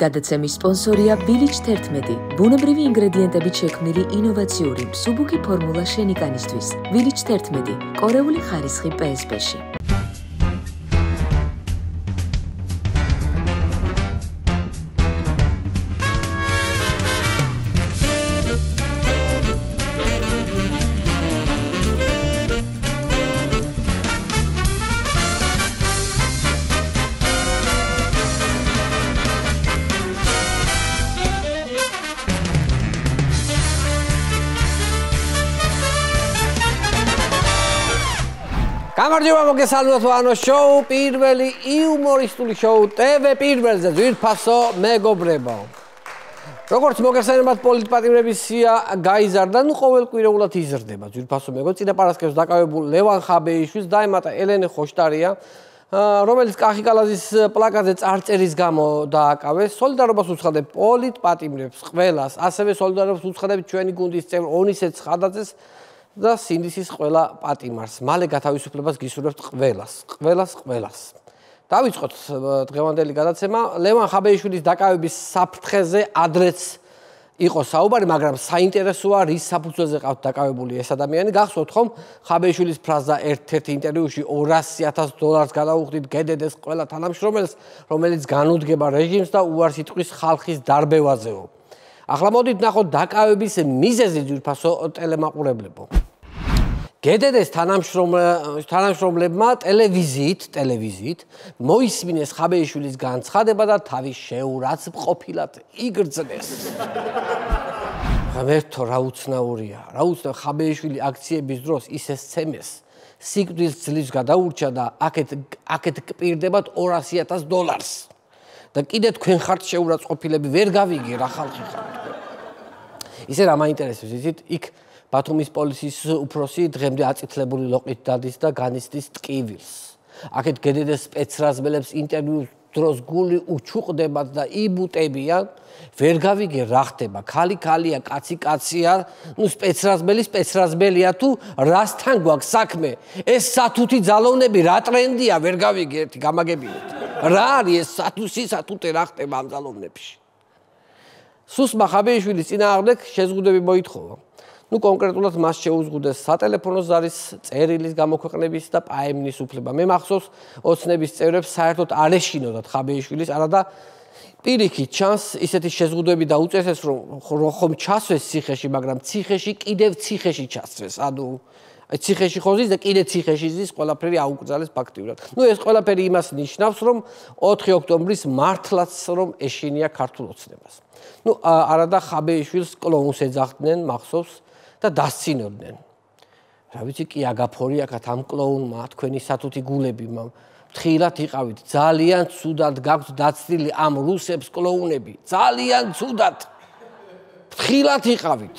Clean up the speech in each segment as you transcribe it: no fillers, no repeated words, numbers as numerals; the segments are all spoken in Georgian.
გადაცემის სპონსორია Village 11. ბუნებრივი ინგრედიენტებით შექმნილი ინოვაციური მსუბუქი ფორმულა შენიკანისთვის. Village 11. კორეული ხარისხი PSP-ში. გამარჯობა მოგესალმოთ ვანო შოუ პირველი იუმორისტული შოუ TV პირველზე ძვირფასო მეგობრებო. როგორც მოგესალმებათ პოლიტპატიმრების სია გაიზარდა, ყოველკვირეულად იზრდება ძვირფასო მეგობრებო. წინა პარასკევს დაკავებულ ლევან ხაბეიშვილს დაემატა ელენე ხოშტარია, რომელიც კახიკალაძის პლაკატზე წარწერის გამო დააკავეს. სოლიდარობას უცხადებ პოლიტპატიმრებს ყველას, ასევე სოლიდარობას უცხადებ ჩვენი გუნდის წევრ ონისეთ ხადაძეს და სინდისის ყველა პატიმარს. მალე გათავისუფლებას გისურვებთ ყველას. დავიწყოთ დღევანდელი გადაცემა. ლევან ხაბეიშვილის დაკავების საფრთხეზე ადრეც იყო საუბარი, მაგრამ საინტერესოა რის საფუძველზე ყავთ დაკავებული ეს ადამიანი. გახსოვთ ხომ, ხაბეიშვილის ფრაზა ერთ-ერთ ინტერვიუში $200,000 გადაუხდით გედედეს ყველა თანამშრომელს, რომელიც განუდგება რეჟიმს და უარს იტყვის ხალხის დარბევაზეო. ახლა მოდით ნახოთ დაკავების მიზეზი ძვირფასო ტელემაყურებლებო. გედედეს თანამშრომლებმა ტელევიზიით მოისმინეს ხაბეიშვილის განცხადება და თავის შეურაც ყოფილად იგრძნეს. ღმერთო რა უცნაურია, ხაბეიშვილი აქციების დროს ისე სცემეს, სიკვდილს ძლივს გადაურჩა და აქეთ გპირდებათ $200,000. და კიდე თქვენ ხართ შეურაცხყოფილები, ვერ გავიგე რა ხალხი ხართ. ისე რა მაინტერესებს, იცით, იქ ბათუმის პოლიციის უფროსი დღემდე აწითლებული ლოყით დადის და განიცდის ტკივილს. აქეთ გედედეს სპეცრაზმელებს ინტერვიუს დროს გული უჩუყდებათ და იბუტებიან, ვერ გავიგე რა ხდება, ქალი ქალია, კაცი კაცია, სპეცრაზმელია თუ რასთან გვაქვს საქმე? ეს სათუთი ძალოვნები რა ტრენდია, ვერ გავიგე ერთი გამაგებინეთ. რა არის ეს სათუთე რა ხდება ამ ძალოვნებში? სუსმა ხაბეიშვილის წინააღმდეგ შეზღუდვები მოითხოვა. კონკრეტულად მას შეუზღუდეს სატელეფონო ზარის წერილის გამოქვეყნების და პაემნის უფლება. მე მახსოვს ოცნების წევრებს საერთოდ არ ეშინოდათ ხაბეიშვილის, არადა პირიქით ჩანს ისეთი შეზღუდვები დაუწესეს, რომ ხომ ჩასვეს ციხეში, მაგრამ ციხეში კიდევ ციხეში ჩასვეს. ანუ ციხეში ხოზის და კიდე ციხეში ზის, ყველაფერი აუკრძალეს ფაქტიურად. ეს ყველაფერი იმას ნიშნავს, რომ 4 ოქტომბრის მართლაც რომ ეშინია ქართულ ოცნებას. არადა ხაბეიშვილს კლოუნს ეძახდნენ, მახსოვს და დასცინოდნენ. რა ვიცი კი აგაფორი აქათ ამ კლოუნმა, თქვენი სათუთი გულები, ფრთხილად იყავით, ძალიან ცუდად გაქვთ დაცდილი ამ რუსებს კლოუნები, ძალიან ცუდად. ფრთხილად იყავით.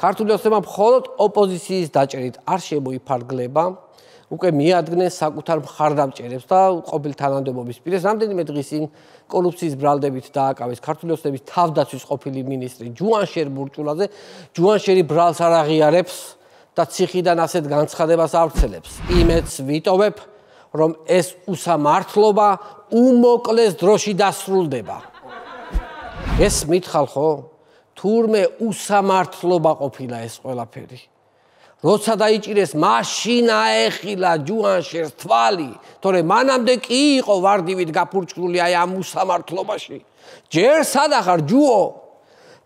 ქართული ოცნება მხოლოდ ოპოზიციის დაჭერით არ შემოიფარგლება, უკვე მიადგნენ საკუთარ მხარდამჭერებს და ყოფილ თანამდებობის პირებს. რამდენიმე დღის წინ კორუფციის ბრალდებით დააკავეს ქართული ოცნების თავდაცვის ყოფილი მინისტრი ჯუანშერ ბურჭულაძე. ჯუანშერი ბრალს არ აღიარებს და ციხიდან ასეთ განცხადებას ავრცელებს. იმედს ვიტოვებ, რომ ეს უსამართლობა უმოკლეს დროში დასრულდება. ეს მითხალ ხო? თურმე უსამართლობა ყოფილა ეს ყველაფერი. როცა დაიჭირეს მაშინ აეხილა ჯუანშერს თვალი, თორემ მანამდე კი იყო ვარდივით გაფურჩხული აი ამ უსამართლობაში. ჯერ სადახარ ჯუო,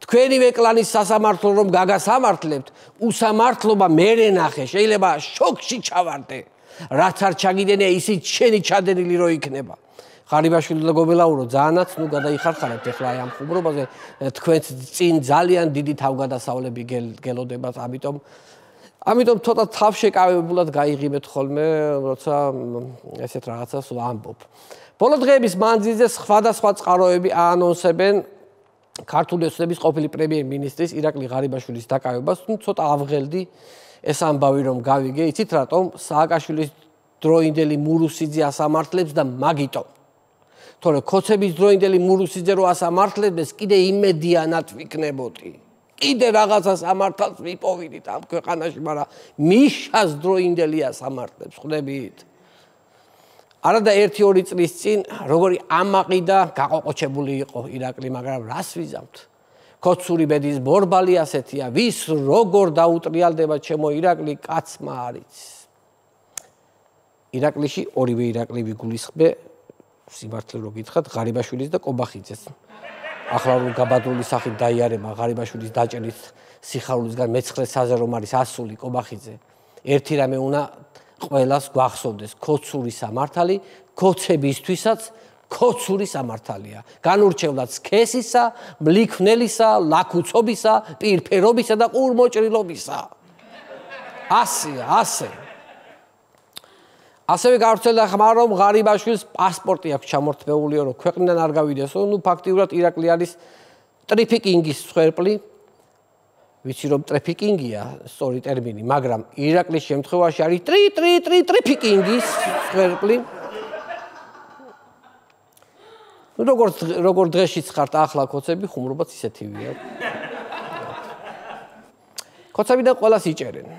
თქვენივე კლანის სასამართლო რომ გაგასამართლებთ, უსამართლობა მერე ნახე, შეიძლება შოქში ჩავარდე. რაც არ ჩაგიდენია, ისიც შენი ჩადენილი რო იქნება. ღარიბაშვილი და გობელაურო ძალიანაც გადაიხარხარებთ ახლა აი ამ ხუმრობაზე, თქვენც წინ ძალიან დიდი თავგადასავლები გელოდებათ, ამიტომ ცოტა თავშეკავებულად გაიღიმეთ ხოლმე, როცა ესეთ რაღაცას ვამბობ. ბოლო დღეების მანძილზე სხვადასხვა წყაროები აანონსებენ ქართული ოცნების ყოფილი პრემიერ-მინისტრის ირაკლი ღარიბაშვილის დაკავებას. ცოტა ავღელდი ეს ამბავი რომ გავიგე, იცით რატომ? სააკაშვილის დროინდელი მურუსიძე ასამართლებს და მაგიტო. თორე ქოცების დროინდელი მურუსიძე რო ასამართლებს, კიდე იმედიანად ვიქნებოდი. კიდე რაღაცას ამართავს ვიპოვიდით ამ ქვეყანაში, მაგრამ მიშას დროინდელი ასამართლებს, ხვდებით? არა და 1-2 წლის წინ როგორი ამაყი და გაყოყოჩებული იყო ირაკლი, მაგრამ რას ვიზამთ? ქოცური ბედის ბორბალი ასეთია, ვის როგორ დაუტრიალდება ჩემო ირაკლი, კაცმა არ იცის. ირაკლიში ორივე ირაკლი ვიგულისხმე, სიმართლე რო გითხრათ, ღარიბაშვილის და კობახიძეს. ახლა რომ გაბადული სახით დაიარება ღარიბაშვილის დაჭერით სიხარულისგან მეცხრე საზე რომ არის ასული კობახიძე. ერთი რამე უნდა ყველას გვახსოვდეს, ქოცური სამართალი, ქოცებისთვისაც ქოცური სამართალია. განურჩევლად სქესისა, მლიქვნელისა, ლაქუცობისა, პირფერობისა და ყურმოჭრილობისა. ასე. ასევე გავრცელდა ხმა, რომ ღარიბაშვილს პასპორტი აქვს ჩამორთმეულიო, რომ ქვეყნიდან არ გავიდესო, ფაქტიურად ირაკლი არის ტრიფიკინგის მსხვერპლი. ვიცი რომ ტრიფიკინგია სწორი ტერმინი, მაგრამ ირაკლის შემთხვევაში არის ტრიფიკინგის მსხვერპლი. როგორ დღეშიც ხართ ახლა ქოცები, ხუმრობაც ისეთივეა. ქოცებიდან ყველას იჭერენ.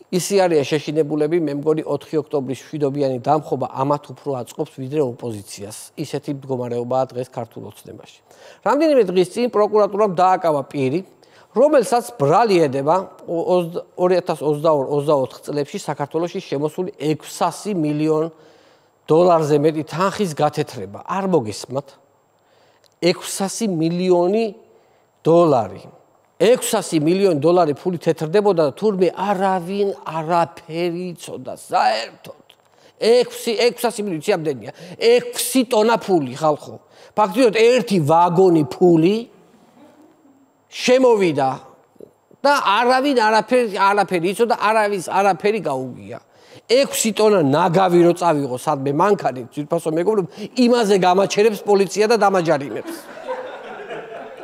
ისი არიან შეშინებულები, მე მგონი 4 ოქტომბრის მშვიდობიანი დამხობა ამათ უფრო აწყობს ვიდრე ოპოზიციას. ისეთი მდგომარეობაა დღეს ქართულ ოცნებაში. რამდენიმე დღის წინ პროკურატურამ დააკავა პირი, რომელსაც ბრალი ედება 2022-24 წლებში საქართველოში შემოსული 600 მილიონ დოლარზე მეტი თანხის გათეთრება. არ მოგესმათ? 600 მილიონი დოლარი. 600 მილიონი დოლარი ფული თეთრდებოდა და თურმე არავინ არაფერი იცოდა საერთოდ. 600 მილიონი ამდენია. 6 ტონა ფული ხალხო. ფაქტობრივად ერთი ვაგონი ფული შემოვიდა და არავინ არაფერი იცოდა, არავის არაფერი გაუგია. 6 ტონა ნაგავი რო წავიღო სადმე მანქანით, ძირფასო მეგობრებო, იმაზე გამაჩერებს პოლიცია და დამაჯარიმებს.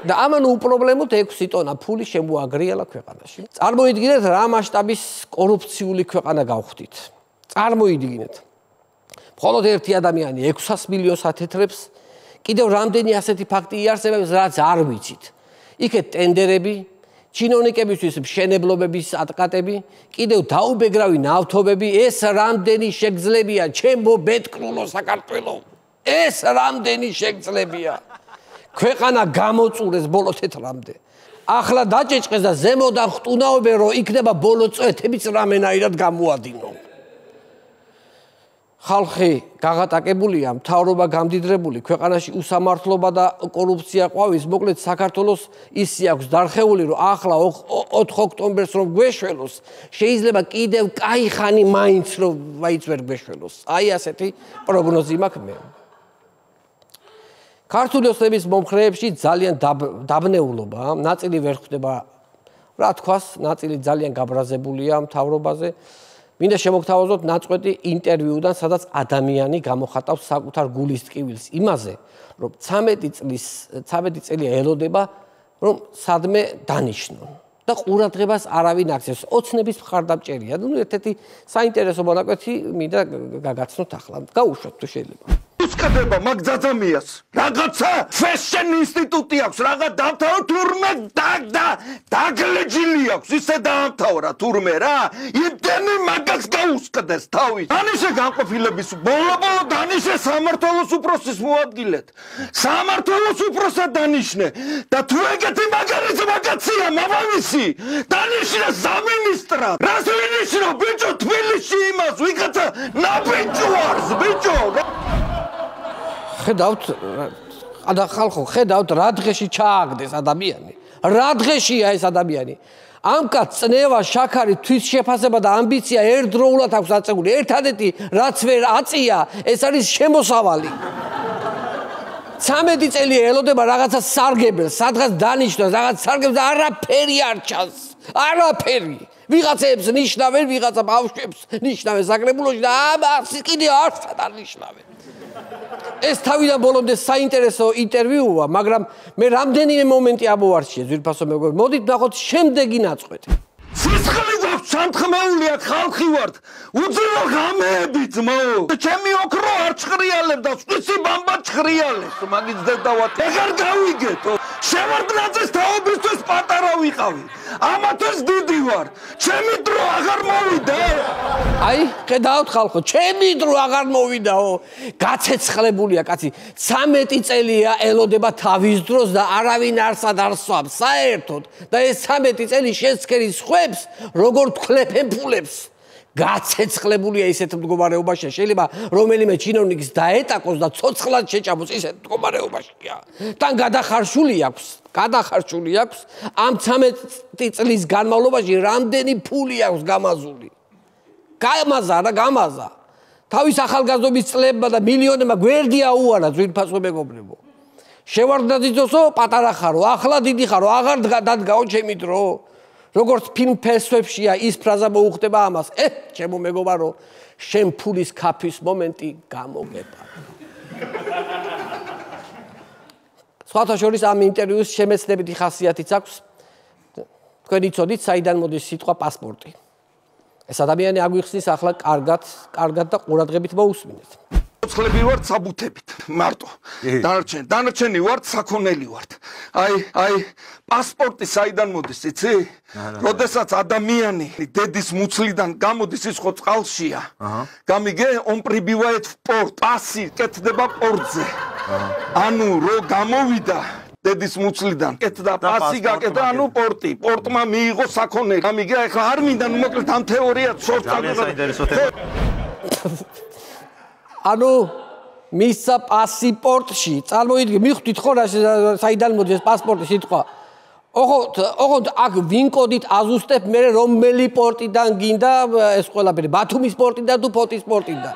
და ამან უპრობლემოდ 6 ტონა ფული შემოაგრიალა ქვეყანაში. წარმოიდგინეთ რა მასშტაბის კორუფციული ქვეყანა გავხდით. წარმოიდგინეთ. მხოლოდ ერთი ადამიანი 600 მილიონს ათეთრებს, კიდევ რამდენი ასეთი ფაქტი იარსებებს, რაც არ ვიცით. იქეთ ტენდერები, ჩინოვნიკებისთვის მშენებლობების ატკატები, კიდევ დაუბეგრავი ნავთობები, ეს რამდენი შეგძლებია ჩემო ბედკრულო საქართველო. ეს რამდენი შეგძლებია. ქვეყანა გამოწურეს ბოლო თეთრამდე. ახლა დაჭეჭყეს და ზემოდან ხტუნაობენ, რომ იქნება ბოლო წვეთებიც რამენაირად გამოადინო. ხალხი გაღატაკებულია, მთავრობა გამდიდრებული, ქვეყანაში უსამართლობა და კორუფცია ყვავის, მოკლედ საქართველოს ისი აქვს დარხეული, რომ ახლა 4 ოქტომბერს რომ გვეშველოს, შეიძლება კიდევ კაი ხანი მაინც რომ ვერ გვეშველოს. აი ასეთი პროგნოზი მაქვს მე. ქართული ოცნების მომხრეებში ძალიან დაბნეულობა, ნაწილი ვერ ხვდება, რა თქვას, ნაწილი ძალიან გაბრაზებულია მთავრობაზე. მინდა შემოგთავაზოთ ნაწყვეტი ინტერვიუდან, სადაც ადამიანი გამოხატავს საკუთარ გულის ტკივილს იმაზე, რომ 13 წელია ელოდება, რომ სადმე დანიშნონ და ყურადღებას არავინ აქცევს. ოცნების მხარდამჭერია. ერთ-ერთი საინტერესო მონაკვეთი მინდა გაგაცნოთ ახლა. გაუშვათ თუ შეიძლება. უსკადება მაგ ძაძამიას. რაღაცა ფეშენ ინსტიტუტი აქვს, რაღა დამთავრა თურმე დაგლეჯილი აქვს, ისე დაამთავრა თურმე რა. იმდენი მაგას გაუსკდეს თავის. დანიშნე განყოფილების ბოლო დანიშნე სამართლოს უფროსის მოადგილედ. სამართლოს უფროსად დანიშნე და თუ ეგეთი მაგაცია მამამისი, დანიშნე სამინისტრად. რას ვინიშნო ბიჭო თბილისში იმას, ვიღაცა ნაბიჯوارს ბიჭო. ხედავთ და ხალხო ხედავთ რა დღეში ჩააგდეს ადამიანი. რა დღეშია ეს ადამიანი. ამ კაცს წნევა, შაქარი, თვითშეფასება და ამბიცია ერთდროულად აქვს აწეული. ერთადერთი რაც ვერ აწია, ეს არის შემოსავალი. 13 წელი ელოდება რაღაცა სარგებელს, სადღაც დანიშნოს, რაღაც სარგებელს და არაფერი არ ჩანს. არაფერი. ვიღაცებს ნიშნავენ, ვიღაცა ბავშვებს ნიშნავენ საკრებულოში და ამას კიდე არც არ ნიშნავენ. ეს თავიდან ბოლომდე საინტერესო ინტერვიუა, მაგრამ მე რამდენიმე მომენტი ამოვარჩიე ძვირფასო მეგობრებო. მოდით ნახოთ შემდეგი ნაწყვეტი. სისხლი გვაქვს სამთხმეული აქ ხალხი ვართ. უძილო ღამეები ძმაო. ჩემი ოქრო არ ჭხრიალებს და სხვისი ბამბა ჭხრიალებს. მაგის დედავად ეგარ გავიგეთო. შევარდნაძეს თაობისთვის პატარა ვიყავი. ამათვის დიდი ვარ. ჩემი დრო აღარ მოვიდა. აი, ხედავთ ხალხო, ჩემი დრო აღარ მოვიდაო. გაცეცხლებულია კაცი. 13 წელია ელოდება თავის დროს და არავინ არსად არ სვამს საერთოდ. და ეს 13 წელი შეცქერის ხვებს, როგორ თქლეფენ ფულებს. გაცეცხლებულია ისეთ მდგომარეობაში, შეიძლება რომელიმე ჩინოვნიკის დაეტაკოს და ცოცხლად შეჭამოს ისეთ მდგომარეობაშია. თან გადახარშული აქვს. ამ 13 წლის განმავლობაში რამდენი ფული აქვს გამაზული. გამაზა. თავის ახალგაზრდობის წლებმა და მილიონებმა გვერდია უარა ძვირფასო მეგობრებო. შევარდნაძისო პატარა ხარო, ახლა დიდი ხარო, აღარ დადგაო ჩემი დრო. როგორც ფილმ ფესვებშია ის ფრაზა მოუხდება ამას. ჩემო მეგობარო, შენ ფულის ქაფის მომენტი გამოგება. სხვათა შორის ამ ინტერვიუს შემეცნებითი ხასიათიც აქვს. თქვენ იცოდით, საიდან მოდის სიტყვა პასპორტი. ეს ადამიანი აგვიხსნის ახლა კარგად და ყურადღებით მოусმინეთ. ცოცხლები ვართ საბუთებით, მარტო. დანარჩენი ვართ საქონელი ვართ. აი, პასპორტი საიდან მოდის, იცი? როდესაც ადამიანი დედის მუცლიდან გამოდის, ის ხო წყალშია. გამიგე, он прибивает в порт, паси კეთდება პორტზე. ანუ რო გამოვიდა დედის მუცლიდან, კეთდა პასი გაკეთდა, ანუ პორტი. პორტმა მიიღო საქონელი. გამიგე, ახლა არ მინდა მოკლედ ამ თეორიას სორწაგვიღო. ანუ მისა პასპორტში წარმოიდგინე მიხვდით ხო რა საიდან მოდის პასპორტის სიტყვა ოღონდ აქ ვინ კოდით აზუსტებ მე რომელი პორტიდან გინდა ეს ყველაფერი ბათუმის პორტიდან თუ ფოთის პორტიდან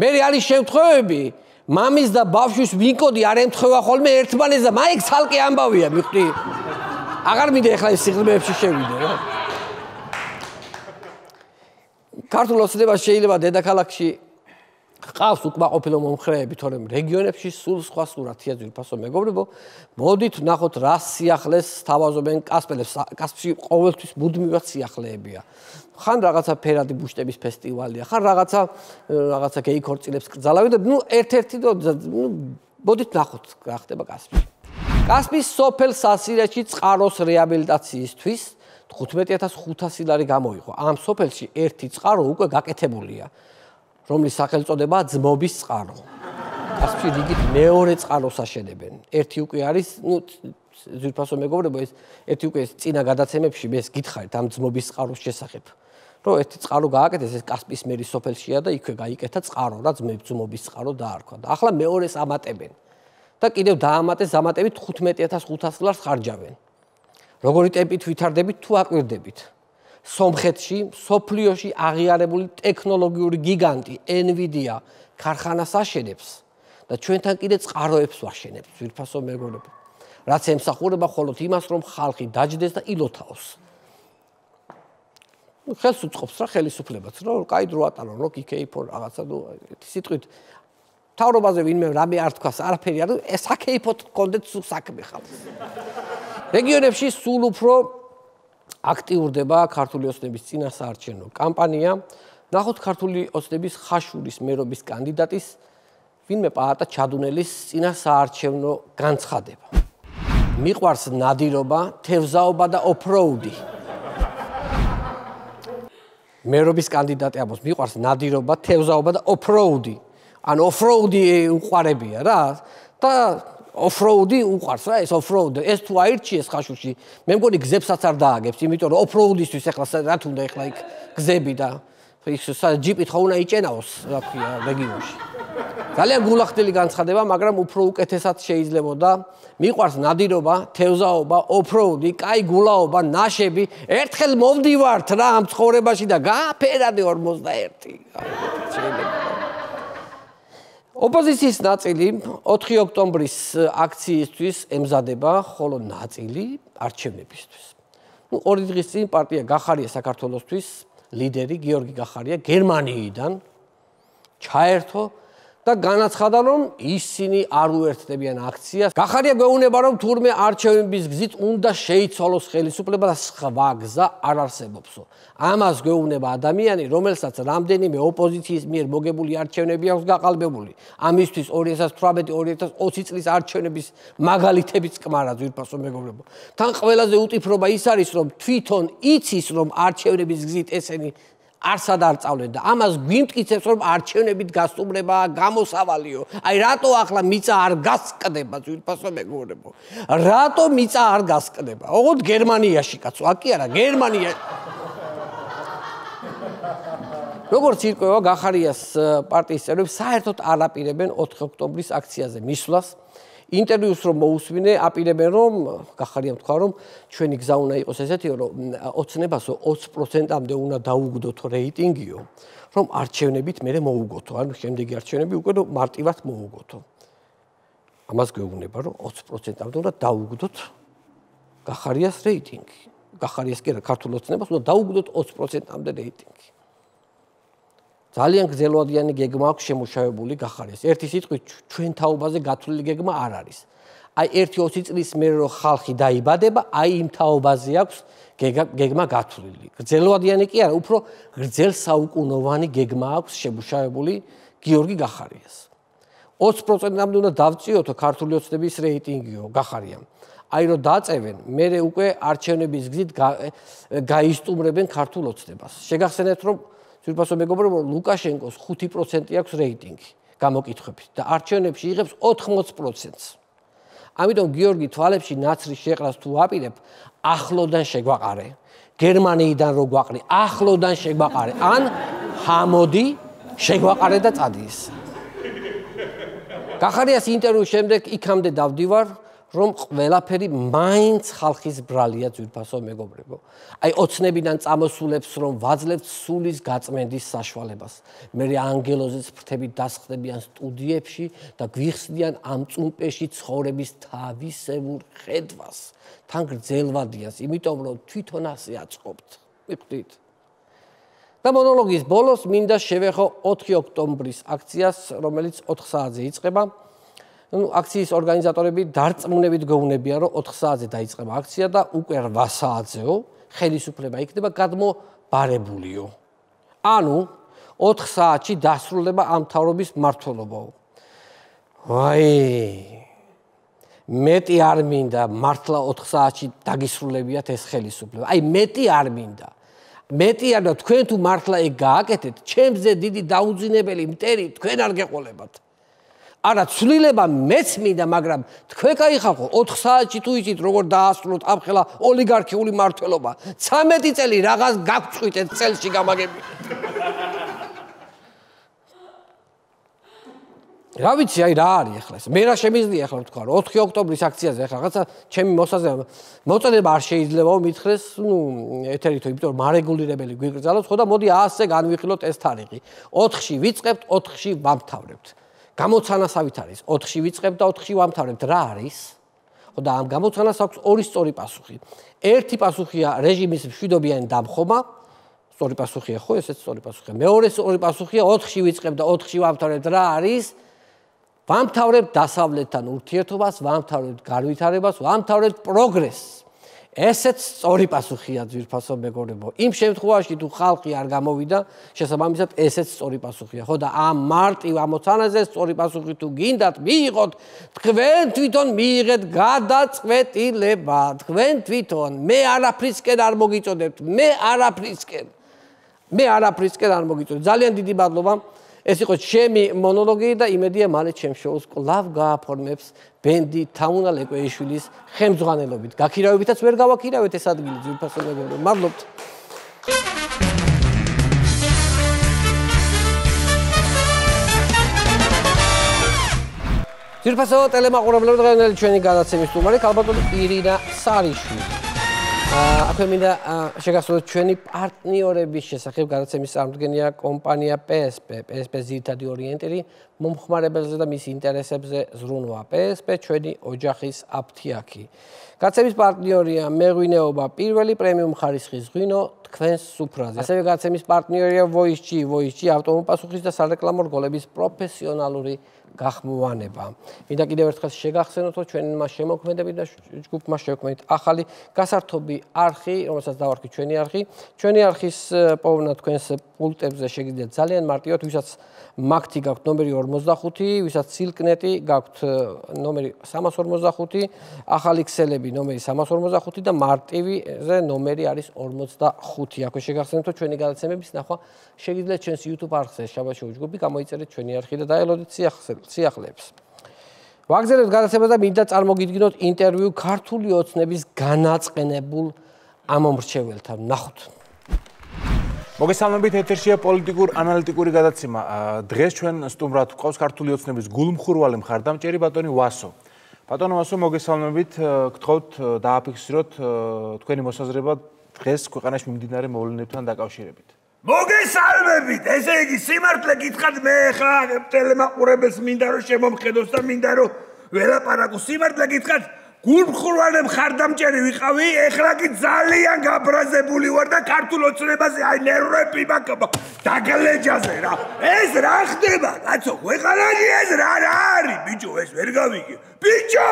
მე არის შემთხვევები მამის და ბავშვის ვინ კოდი არ ემთხვევა ხოლმე ერთმანეთს და მაიქ ცალკე ამბავია მიხვდი აღარ მინდა ეხლა ეს სიღრმეებში შევიდე რა ქართულ ოცნებას შეიძლება დედაქალაქში ყავს უკმაყოფილო მომხრეები, თორემ რეგიონებში სულ სხვა სურათია ძვირფასო მეგობრებო. მოდით ვნახოთ რა სიახლეს თავაზობენ კასპელებს. კასპში ყოველთვის მუდმივად სიახლეებია. ხან რაღაცა ფერადი ბუშტების ფესტივალია, ხან რაღაცა გეი ქორწილებს კრძალავენ და ერთ-ერთი მოდით ვნახოთ რა ხდება კასპში. კასპის სოფელ სასირეთში წყაროს რეაბილიტაციისთვის 15500 ლარი გამოიყო. ამ სოფელში ერთი წყარო უკვე გაკეთებულია. რომლის სახელწოდებაა ძმობის წყარო. კასპში რიგით მეორე წყაროს აშენებენ. ერთი უკვე არის, ძვირფასო მეგობრებო, ეს ერთი უკვე წინა გადაცემებში მე გითხარით ამ ძმობის წყაროს შესახებ. რომ ერთი წყარო გააკეთეს, ეს კასპის მერის სოფელშია და იქვე გაიკეთა წყარო, რა ძმობის წყარო დაარქვა. და ახლა მეორეს ამატებენ. და კიდევ დაამატეს ამატებით 15500 ლარს ხარჯავენ. როგორი ტემპით ვითარდებით თუ აკვირდებით? სომხეთში, სოფლიოში აღიარებული ტექნოლოგიური გიგანტი NVIDIA ქარხანას აშენებს და ჩვენთან კიდე წყაროებს ვაშენებთ, ძვირფასო მეგობრებო. რაც ემსახურება მხოლოდ იმას, რომ ხალხი დაჯდეს და ილოთაოს. ხელს უწყობს რა ხელისუფლებაც, რომ კაი დრო ატარონ, რომ იქეიფონ რაღაცა სიტყვით თავრობაზე ვინმე რამე არ თქვას, არაფერი არ, ეს საკეიფოთ კონდეთ საქმე ხალხს. რეგიონებში სულ უფრო აქტიურდება ქართული ოცნების წინასაარჩევნო კამპანია. ნახოთ ქართული ოცნების ხაშურის მერობის კანდიდატის ვინმე პაატა ჩადუნელის წინასაარჩევნო განცხადება. მიყვარს ნადირობა, თევზაობა და ოფროუდი. მერობის კანდიდატი ამბობს, მიყვარს ნადირობა, თევზაობა და ოფროუდი. ანუ ოფროუდი უყვარებია რა და ოფროუდი უყარს რა ეს ოფროუდი ეს თუ აირჩიეს ხაშურში მე მგონი გზებსაც არ დააგებს იმიტომ რომ ოფროუდისთვის ახლა რა თუნდა ახლა იქ გზები და ის ჯიპით ხო უნდა იჭენაოს რა ქვია რეგიონში ძალიან გულახდელი განცხადება მაგრამ უფრო უკეთესად შეიძლებოდა მიყვარს ნადირობა თევზაობა ოფროუდი კაი გულაობა ნაშები ერთხელ მოვდივართ რა ამ ცხოვრებაში და გააფერადე 41 შეიძლება ოპოზიციის ნაწილი 4 ოქტომბრის აქციისთვის ემზადება, ხოლო ნაწილი არჩევნებისთვის. ორი დღის წინ პარტია გახარია საქართველოსთვის ლიდერი გიორგი გახარია გერმანიიდან ჩაერთო და განაცხადა, რომ ისინი არ უერთდებიან აქციას. გახარია გვეუბნება, რომ თურმე არჩევნების გზით უნდა შეიცვალოს ხელისუფლება და სხვა გზა არ არსებობსო. ამას გვეუბნება ადამიანი, რომელსაც რამდენიმე ოპოზიციის მიერ მოგებული არჩევნები აქვს გაყალბებული. ამისთვის 2018-2020 წლის არჩევნების მაგალითებიც კმარა ძვირფასო მეგობრებო. თან ყველაზე უტიფრობა ის არის, რომ თვითონ იცის, რომ არჩევნების გზით ესენი არსად არ წავლენ და ამას გვიმტკიცებს, რომ არჩევნებით გასტუმრებაა გამოსავალიო. აი რატო ახლა მიწა არ გასკდება ძვირფასო მეგობრებო? რატო მიწა არ გასკდება? ოღონდ გერმანიაში კაცო, აკი არა, გერმანიაში. როგორც ირკვევა, გახარიას პარტიის წევრები საერთოდ არ აპირებენ 4 ოქტომბრის აქციაზე მისვლას. ინტერვიუს რომ მოусმინე, აპირებენ რომ გახარიამ თქვა, რომ ჩვენი გზა უნდა იყოს ესეთიო, რომ ოცნებასო 20%-მდე უნდა დაუგდოთ რეიტინგიო, რომ არჩევნებით მერე მოუგოთო, ანუ შემდეგი არჩევნები უკვე მარტივად მოუგოთო. ამას გვეუბნება, რომ 20%-მდე უნდა დაუგდოთ გახარიას რეიტინგი. გახარიას კი არა, ქართულ ოცნებას უნდა დაუგდოთ 20%-მდე რეიტინგი. ძალიან გრძელვადიანი გეგმა აქვს შემუშავებული გახარიას. ერთი სიტყვით ჩვენ თაობაზე გათვლილი გეგმა არ არის. აი 1-20 წლის მერე რომ ხალხი დაიბადება, აი იმ თაობაზე აქვს გეგმა გათვლილი. გრძელვადიანი კი არა, უფრო გრძელსაუკუნოვანი გეგმა აქვს შემუშავებული გიორგი გახარიას. 20%-მდე უნდა დავწიოთო ქართული ოცნების რეიტინგიო გახარიამ. აი რომ დაწევენ, მერე უკვე არჩევნების გზით გაისტუმრებენ ქართულ ოცნებას. შეგახსენებთ, რომ ძვირფასო მეგობრებო, ლუკაშენკოს 5% აქვს რეიტინგი გამოკითხვებით და არჩევნებში იღებს 80%-ს. ამიტომ გიორგი თვალებში ნაცრის შეყრას თუ აპირებ, ახლოდან შეგვაყარე. გერმანიიდან რო გვაყრი, ახლოდან შეგვაყარე. ან ჰამოდი შეგვაყარე და წადის. გახარიას ინტერვიუს შემდეგ იქამდე დავდივარ, რომ ყველაფერი მაინც ხალხის ბრალია ძვირფასო მეგობრებო. აი ოცნებიდან წამოსულებს რომ ვაძლევთ სულის გაწმენდის საშუალებას. მე ანგელოზის ფრთებით დასხდებიან სტუდიებში და გვიხსნიან ამ წუმპეში ცხოვრების თავისებურ ხედვას. თან გრძელვადიანს, იმიტომ რომ თვითონ ასე აწყობთ. მიხდით. და მონოლოგის ბოლოს მინდა შევეხო 4 ოქტომბრის აქციას, რომელიც 4 საათზე იწყება. აქციის ორგანიზატორები დარწმუნებით გვეუბნებიან, რომ 4 საათზე დაიწყება აქცია და უკვე 8 საათზეო ხელისუფლება იქნება გადმობარებულიო. ანუ 4 საათში დასრულდება ამ მთავრობის მმართველობაო. ვაი, მეტი არ მინდა მართლა 4 საათში დაგისრულებიათ ეს ხელისუფლება. აი მეტი არ მინდა. მეტი არა, თქვენ თუ მართლა ეგ გააკეთეთ, ჩემზე დიდი დაუძინებელი მტერი თქვენ არ გეყოლებათ. არა, ცვლილება მეც მინდა, მაგრამ თქვენ გაიხალხო 4 საათში თუ იცით როგორ დაასრულოთ ამხელა ოლიგარქიული მმართველობა. 13 წელი რაღაც გაგწყვიტეთ წელში გამაგები. რა ვიცი, აი რა არის ახლა ეს? მე რა შემიძლია ახლა ვთქვა, 4 ოქტომბრის აქციაზე ახლა რაღაცა ჩემი მოწოდება არ შეიძლება მითხრეს, ეთერითო, იმიტომ რომ მარეგულირებელი გვიკრძალოს, ხო და მოდი 100-ზე განვიხილოთ ეს თარიღი. 4-ში ვიწყებთ, 4-ში ვამთავრებთ. გამოცანასავით არის 4-ში ვიწყებთ და 4-ში ვამთავრებთ. რა არის? ხო და ამ გამოცანას აქვს ორი სწორი პასუხი. ერთი პასუხია რეჟიმის მშვიდობიანი დამხობა. სწორი პასუხია, ხო, ესეც სწორი პასუხია. მეორე სწორი პასუხია 4-ში ვიწყებთ და 4-ში ვამთავრებთ. რა არის? ვამთავრებთ დასავლეთთან ურთიერთობას, ვამთავრებთ განვითარებას, ვამთავრებთ პროგრესს. ესეც სწორი პასუხია ძვირფასო მეგობრებო. იმ შემთხვევაში თუ ხალხი არ გამოვიდა, შესაბამისად ესეც სწორი პასუხია. ხო და ამ მარტივ ამოცანაზე სწორი პასუხი თუ გინდათ მიიღოთ, თქვენ თვითონ მიიღეთ გადაწყვეტილება. თქვენ თვითონ მე არაფრისკენ არ მოგიწოდებთ, მე არაფრისკენ არ მოგიწოდებთ. ძალიან დიდი მადლობა. ეს იყო ჩემი მონოლოგი და იმედია მალე ჩემ შოუს კლავ გააფორმებს ბენდი თამუნა ლეკვეიშვილის ხელმძღვანელობით. გაქირავებითაც ვერ გავაქირავეთ ეს ადგილი ძვირფასო მეგობრებო. მადლობთ. ძვირფასო ტელემაყურებლები, დღევანდელი ჩვენი გადაცემის სტუმარი ქალბატონი ირინა სარიშვილი. აქვე მინდა შეგახსოვოთ ჩვენი პარტნიორების შესახებ გადაცემის წარმოდგენია კომპანია PSP. PSP ძირითადი ორიენტირი მომხმარებელზე და მის ინტერესებზე ზრუნვა. PSP ჩვენი ოჯახის აფთიაქი. გადაცემის პარტნიორია მეღვინეობა პირველი პრემიუმ ხარისხის ღვინო თქვენს სუფრაზე. ასევე გადაცემის პარტნიორია Voice-G. Voice-G ავტომობილსახურის და სარეკლამო რგოლების პროფესიონალური გახმოვანება. მინდა კიდევ ერთხელ შეგახსენოთ, რომ ჩვენმა შემოქმედებით და ჯგუფმა შევქმნით ახალი გასართობი არხი, რომელსაც დავარქით ჩვენი არხი. ჩვენი არხის პოვნა თქვენს პულტებზე შეგიძლიათ ძალიან მარტივად, ვისაც მაგთი გაქვთ ნომერი 45, ვისაც სილკნეტი გაქვთ ნომერი 345, ახალი ქსელები ნომერი 345 და მარტივიზე ნომერი არის 45. აქვე შეგახსენოთ, რომ ჩვენი გადაცემების ნახვა შეგიძლიათ ჩვენს YouTube არხზე შაბაშოუ ჯგუფი, გამოიწერეთ ჩვენი არხი და დაელოდეთ სიახლეებს. ვაგზავნებთ გადაცემას და მინდა წარმოგიდგინოთ ინტერვიუ ქართული ოცნების განაწყენებულ ამომრჩეველთან. ნახოთ. მოგესალმებით, ეთერშია პოლიტიკურ-ანალიტიკური გადაცემა. დღეს ჩვენ სტუმრად გვყავს ქართული ოცნების გულმხურვალი მხარდამჭერი ბატონი ვასო. ბატონო ვასო, მოგესალმებით, გთხოვთ დააფიქსიროთ თქვენი მოსაზრება დღეს ქვეყანაში მიმდინარე მოვლენებთან დაკავშირებით. მოგესალმებით, ესე იგი სიმართლე გითხრათ, მე ხა ტელემაყურებელს მინდა რომ შემომხედოს და მინდა რომ ველაპარაკო. სიმართლე გითხრათ, გულმხურვალე მხარდამჭერი ვიყავი, ეხლა კი ძალიან გაბრაზებული ვარ და ქართულ ოცნებაზე აი ნერვები მაქვს დაგლეჯაზე რა. ეს რა ხდება, კაცო, ქვეყანაში ეს რა არის, ბიჭო, ეს ვერ გავიგე. ბიჭო,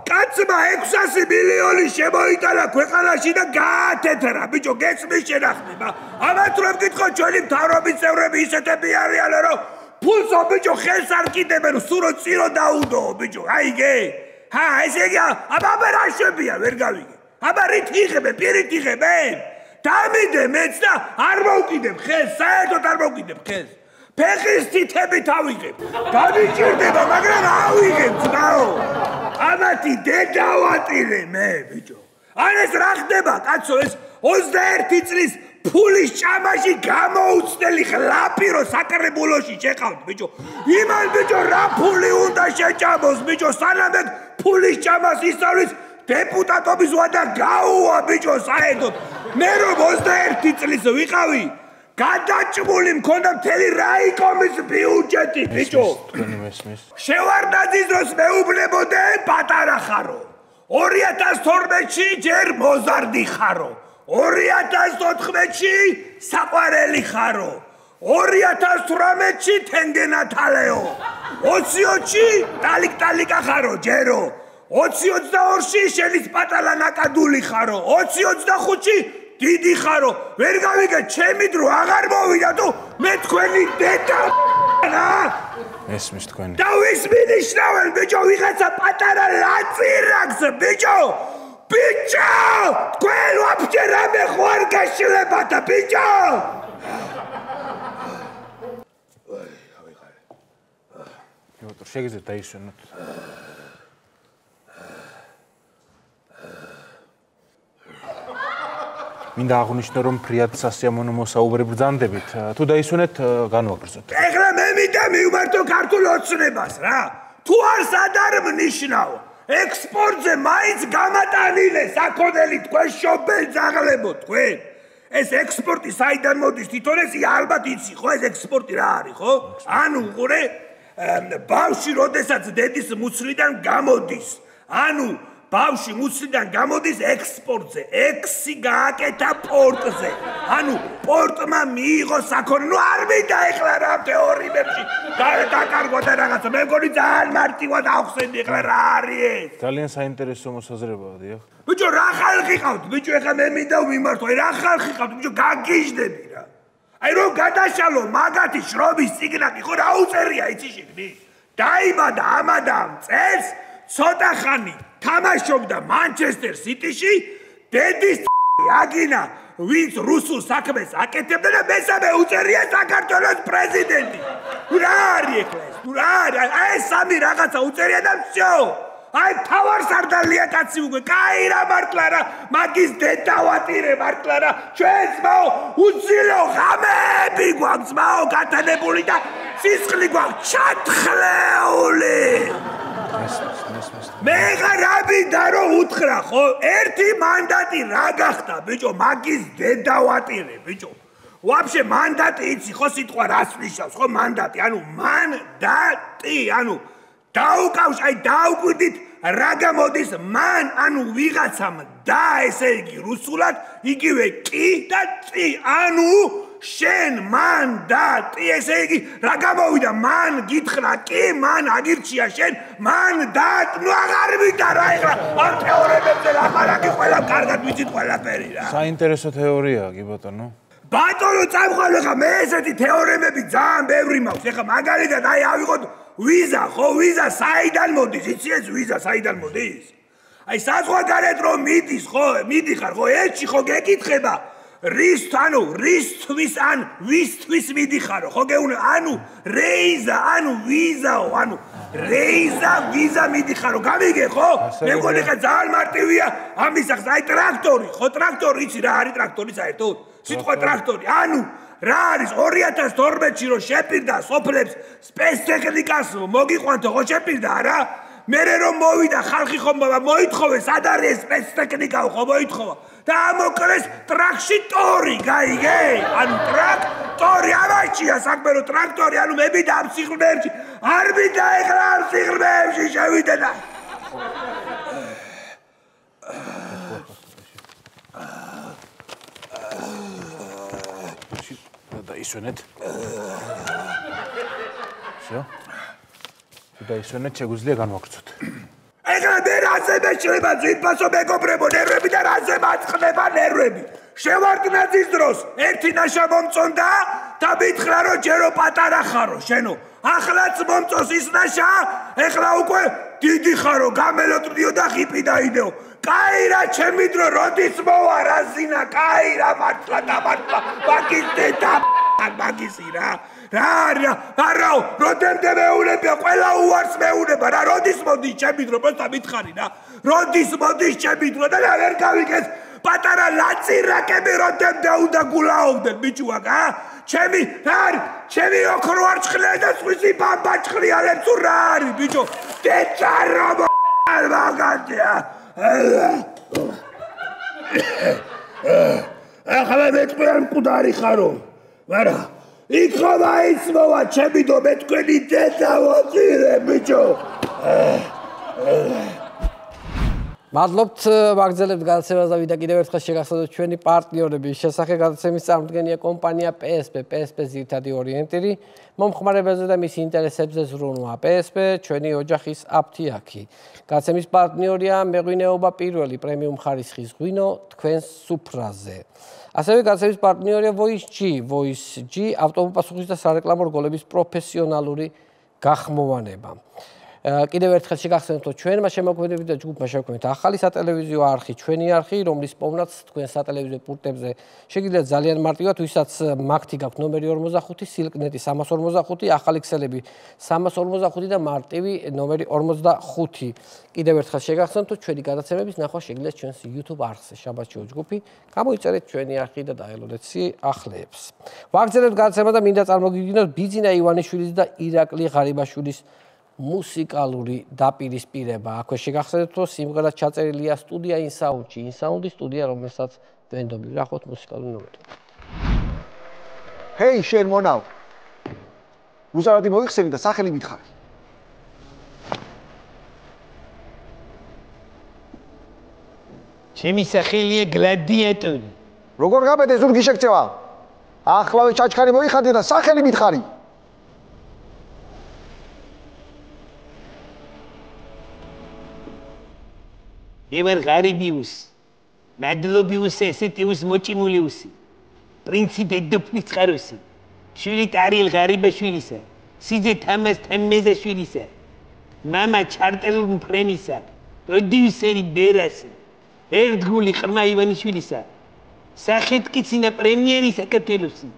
კაცმა 600 მილიონი შემოიტანა ქვეყანაში და გაათეთრა, ბიჭო, გესმის შენახება. ამათ რომ გითხო, ჩვენი მთავრობის წევრები ისეთები არიან, რომ ფულსო ბიჭო ხელს არ კიდებენ, სურო წირო დაუდო, ბიჭო, აიგე? ესე იგი, აბა რა შვებია, ვერ გავიგე. აბა რით იღებენ, პირით იღებენ? დამიდე მეც და არ მოვკიდებ ხელს, საერთოდ არ მოვკიდებ ხელს. ფეხის თითებით ავიღებ. გამიჭირდება, მაგრამ ავიღებ, ძმაო. ამათი დედა ვატირე მე, ბიჭო. ან ეს რა ხდება, კაცო, ეს 21 წლის ფულის ჭამაში გამოუცდელი ხლაპირო საკრებულოში შეყავთ, ბიჭო. იმან ბიჭო რა ფული უნდა შეჭამოს, ბიჭო, სანამ ეგ ფულის ჭამას ისწავლის დეპუტატობის ვადა გაუვა, ბიჭო, საერთოდ. მე რომ 21 წლის ვიყავი, გადაჭმული მქონდა მთელი რაიკომის ბიუჯეტი, ბიჭო. შევარდნაძის დროს მეუბნებოდე პატარა ხარო. 2012-ში ჯერ მოზარდი ხარო. 2014-ში საყვარელი ხარო. 2018-ში თენგენათალეო. 20-ში ტალიკ-ტალიკა ხარო, ჯერო. 2022-ში შელის პატალა ნაკადული ხარო. 2025-ში დიდი ხარო. ვერ გავიგე, ჩემი დრო აღარ მოვიდა თუ მე თქვენი დედა რა. ესმის თქვენი. და ვის მინიშნავენ, ბიჭო, ვიღაცა პატარა ლაწირაკს, ბიჭო. ბიჭო! თქვენ ვაფშე რამე ხوار გაშლებათ, ბიჭო! ბიჭო, შეგიძლიათ დაისვენოთ. მინდა აღვნიშნო, რომ ფრიად სასიამოვნო მოსაუბრე ბრძანდებით. თუ დაისვენეთ, განვაგრძოთ. ეხლა მე მინდა მივმართო ქართულ ოცნებას რა. თუ არ სადარ მნიშნავ ექსპორტზე მაინც გამატანილე საქონელი თქვენ შობელ ძაღლებო თქვენ. ეს ექსპორტი საიდან მოდის თვითონ ეს ალბათ იცი ხო ეს ექსპორტი რა არის ხო? ანუ უყურე ბავში როდესაც დედის მუცლიდან გამოდის. ანუ ბავში მუცლიდან გამოდის ექსპორტზე. ექსი გააკეთა პორტზე. ანუ პორტმა მიიღო საქონელი. ნუ არ მინდა ეხლა რა თეორიებში დაკარგო და რაღაცა. მე მგონი ძალიან მარტივად ახსენდი ეხლა რა არის ეს. ძალიან საინტერესო მოსაზრებაა, დიახ. ბიჭო, რა ხალხი ყავთ? ბიჭო, ეხლა მე მინდა ვიმართო. აი რა ხალხი ყავთ? ბიჭო, გაგიჟდები რა. აი რომ გადაშალო მაგათი შრომის ციგნაკი ხო რა უწერია იცი შეგნი? დაიბადა ამადამ წელს ცოტა ხანი თამაშობდა მანჩესტერ სიტიში, დედის აგინა, ვინც რუსულ საქმეს აკეთებდა და მესამე უწერია საქართველოს პრეზიდენტი. რა არის ეხლა ეს? რა არის? აი ეს სამი რაღაცა უწერია და всё. აი თავარს არ დალია კაცი უკვე. კაი რა მართლა რა, მაგის დედა ვატირე მართლა რა. ჩვენ ძმაო, უცილო ღამეები გვაქვს ძმაო გათანებული და სისხლი გვაქვს ჩათხრეული. მე ხარ აბიდა რომ უთხრა ხო ერთი მანდატი რა გახდა ბიჭო მაგის დედა ვატირე ბიჭო ვაფშე მანდატი იცი ხო სიტყვა რას ნიშნავს ხო მანდატი ანუ მანდატი ანუ დაუკავს აი დაუკვირდით რა გამოდის მან ანუ ვიღაცამ და ესე იგი რუსულად იგივე კი და წი ანუ შენ მანდატი ესე იგი რა გამოვიდა მან გითხრა კი მან აგირჩია შენ მანდატ ნუ აღარ ვიდა რა ეხლა ამ თეორემებზე ლაპარაკი ყველა კარგად ვიცით ყველაფერი რა საინტერესო თეორიაა კი ბატონო ბატონო წამყვალ ხა მე ესეთი თეორემები ძალიან ბევრი მაქვს ეხლა მაგალითად აი ავიღოთ ვიზა ხო ვიზა საიდან მოდის იცი ეს ვიზა საიდან მოდის აი საზღვარგარეთ რომ მიდის ხო მიდიხარ ხო ერთში ხო გეკითხება რისთვის ან ვისთვის მიდიხარო ხო გეუბნები ანუ რეიზა ანუ ვიზაო ანუ რეიზა ვიზა მიდიხარო გამიგე ხო მე მგონი ხა ძალიან მარტივია ამის ახს აი ტრაქტორი ხო ტრაქტორი იცი რა არის ტრაქტორი საერთოდ სიტყვა ტრაქტორი ანუ რა არის 2012-ში რომ შეპირდა სოფლებს სპეცტექნიკას მოგიყვანთო ხო შეპირდა არა მერე რომ მოვიდა ხალხი ხომ მოითხოვეს სად არის სპეცტექნიკაო ხო მოითხოვა და ამოკლეს ტრაქში ტორი გაიგე ანუ ტრაქტორი ამაჩია საქმე რომ ტრაქტორი ანუ მე მიდა ამ სიღრმეებში არ მიდა ეხლა ამ სიღრმეებში შევიდე და ისვენეთ. Всё. და ისვენეთ შეგვიძლია განვაგრძოთ. ეხლა მე რაზე მეშლება ძვირფასო მეგობრებო ნერვები და რაზე მაწყდება ნერვები. შევარდნაძის დროს ერთი ნაშა მომწონდა და მითხრა რომ ჯერო პატარა ხარო შენო. ახლაც მომწონს ის ნაშა, ეხლა უკვე დიდი ხარო გამელოტრდიო და ხიპი დაიდეო. კაი რა ჩემი დრო როდის მოვა რაზინა კაი რა მართლა და მართლა მაგის დედა მაგისი რა არაო როდემდე მეუნებია ყველა უარს მეუნება რა როდის მოდის ჩემი დრო პროსტა მითხარი რა როდის მოდის ჩემი დრო და ვერ გავიგეს პატარა ლაწირაკები როდემდე უნდა გულაობდნენ ბიჭუაკა ჩემი ოქრო არ ჭხლია და სხვისი ბამბა ჭხლიალებს თუ რა არის ბიჭო დეჭარო მაგათია ახლა მე თქვენ მკვდარი ხარო მაგრამ იქ ხომ აიცმოვა ჩემი დო მე თქვენი დედა ვაწირე ბიჭო მადლობთ ვაგრძელებთ გადაცემას და ვიდა კიდევ ერთხელ შეგახსოვოთ ჩვენი პარტნიორები შესახებ გადაცემის წარმოდგენია კომპანია PSP ძირითადი ორიენტირი მომხმარებელზე და მის ინტერესებზე ზრუნვა PSP ჩვენი ოჯახის აფთიაქი გადაცემის პარტნიორია მეღვინეობა პირველი პრემიუმ ხარისხის ღვინო თქვენს სუფრაზე ასევე გადაცემის პარტნიორია Voice G ავტომობილსახურის და სარეკლამო რგოლების პროფესიონალური გახმოვანება კიდევ ერთხელ შეგახსენებთ რომ ჩვენმა შემოქმედებით და ჯგუფმა შევქმნით ახალი სატელევიზიო არხი ჩვენი არხი რომლის პოვნაც თქვენ სატელევიზიო პუნქტებზე შეგიძლიათ ძალიან მარტივად ვისაც მაგთი გაქვთ ნომერი 45 სილკნეტი 345 ახალი ქსელები 345 და მარტივი ნომერი 45 კიდევ ერთხელ შეგახსენებთ რომ ჩვენი გადაცემების ნახვა შეგიძლიათ ჩვენს YouTube არხზე შაბათშიო ჯგუფი გამოიწერეთ ჩვენი არხი და დაელოდეთ ახლებს ვაგრძელებთ გადაცემა და მინდა წარმოგიდგინოთ ბიძინა ივანიშვილის და ირაკლი ღარიბაშვილის მუსიკალური დაპირისპირება. აქვე შეგახსენებთ, რომ სიმღერა ჩაწერილია სტუდია ინსაუნდში. ინსაუნდი სტუდია, რომელსაც ვენდობი ვახოთ მუსიკალური ნომერი. ჰეი, შენ მონავ. უზარადი მოიხსენი და სახელი მითხარი. ჩემი სახელია გლადიატორი. როგორ გაბედე ზურგი შეგწევა? ახლავე ჩაჩქარი მოიხადე და სახელი მითხარი. Ever Garibius, Madlobius, Setius Mochimulius, Principe Dupnit Harusi, Shulit Ariel Garibashulisa, Size Tamas Tameza Shulisa, Mama Chartelum Premisa, Producer Beras, Erdguli Karma Ivanishulisa, Sachet Kitsina Premierisa Catelusi,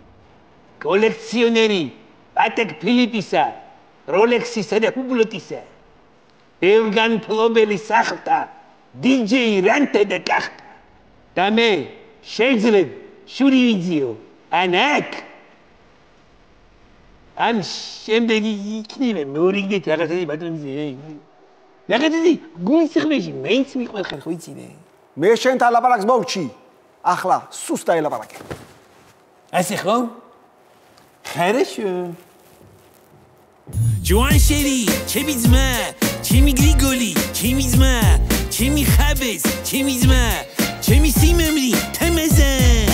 Collectioneri, Patek Pilipisa, Rolexis and Publitisa, Ergan Plobeli Sachta. DJ Rante de Kachta. Dame, Shezled, Shurizio, Anak. I'm Shembegi Knive, Muring the Tarasi Baton. ნახეთდი გულის ციხრეში მეც მიყვარ ხარ ხო იცი მე შენთან ლაპარაკს მოვჩი ახლა სუსტა ელაპარაკე ასე ხო хорошо جوان شری چه میزمه چه میگری گلی چه میزمه چه میخبز چه میزمه چه میسیممری تمزن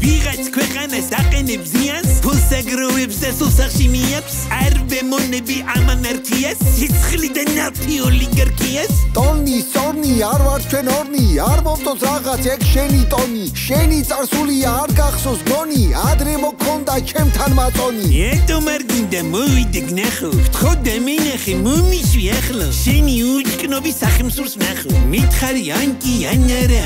بیغت کوغانه ساقن بزیانس پول سگروبس سوسخشی میابس عربمون بی امان ارکیاس هیچخلی دناتی اولیگارکیاس ტონი სორნი არ ვარ ჩვენ ორნი არ მომწონს რაღაც ეგ შენი ტონი შენი წარსულია არ გახსოვს გონი ადრე მოგქონდა ჩემთან მაწონი ეტო მარგინდა მოვიდე გნახო გთხოვდა მინახე მომიშვი ახლა შენი უჭკნობი სახელმსურს ნახო მითხარი ანკი ანარა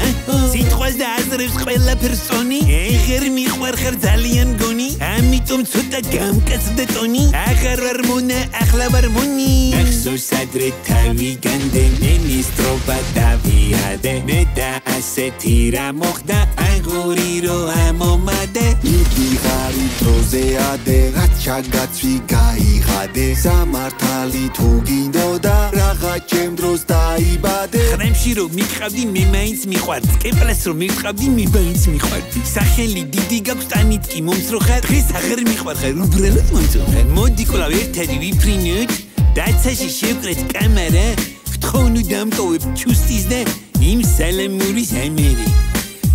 სიტყვას და აზრებს ყველა პერსონი ეგერ მიყვარ ხარ ძალიან გონი ამიტომ ცოტა გამკაცდა ტონი აღარ ვარ მონა ახლა ვარ მონი ახსოვს ადრე თავი განდე ministrova davide meta aseti ra mokhda aguri ro amomade იგი ღარი დროზე ადე რაც ჩაგაცვი გაიღადე სამართალი თუ გინდოდა რაღა ჩემ დროს დაიბადე ხრემში რომ მიყავდი მე მაინც მიყვარდი კემპლეს რომ მიყავდი მე მაინც მიყვარდი სახელი დიდი გაქვს ტანით კი მომცრო ხარ დღეს აღარ მიყვარ ხარ უბრალოდ მომცრო მოდი კვლავ ერთად ვიფრინოთ დაცაში შევკრეთ კამარა თხოვნუ დამტოვებ ჩუსტის და იმ სალამურის ამერი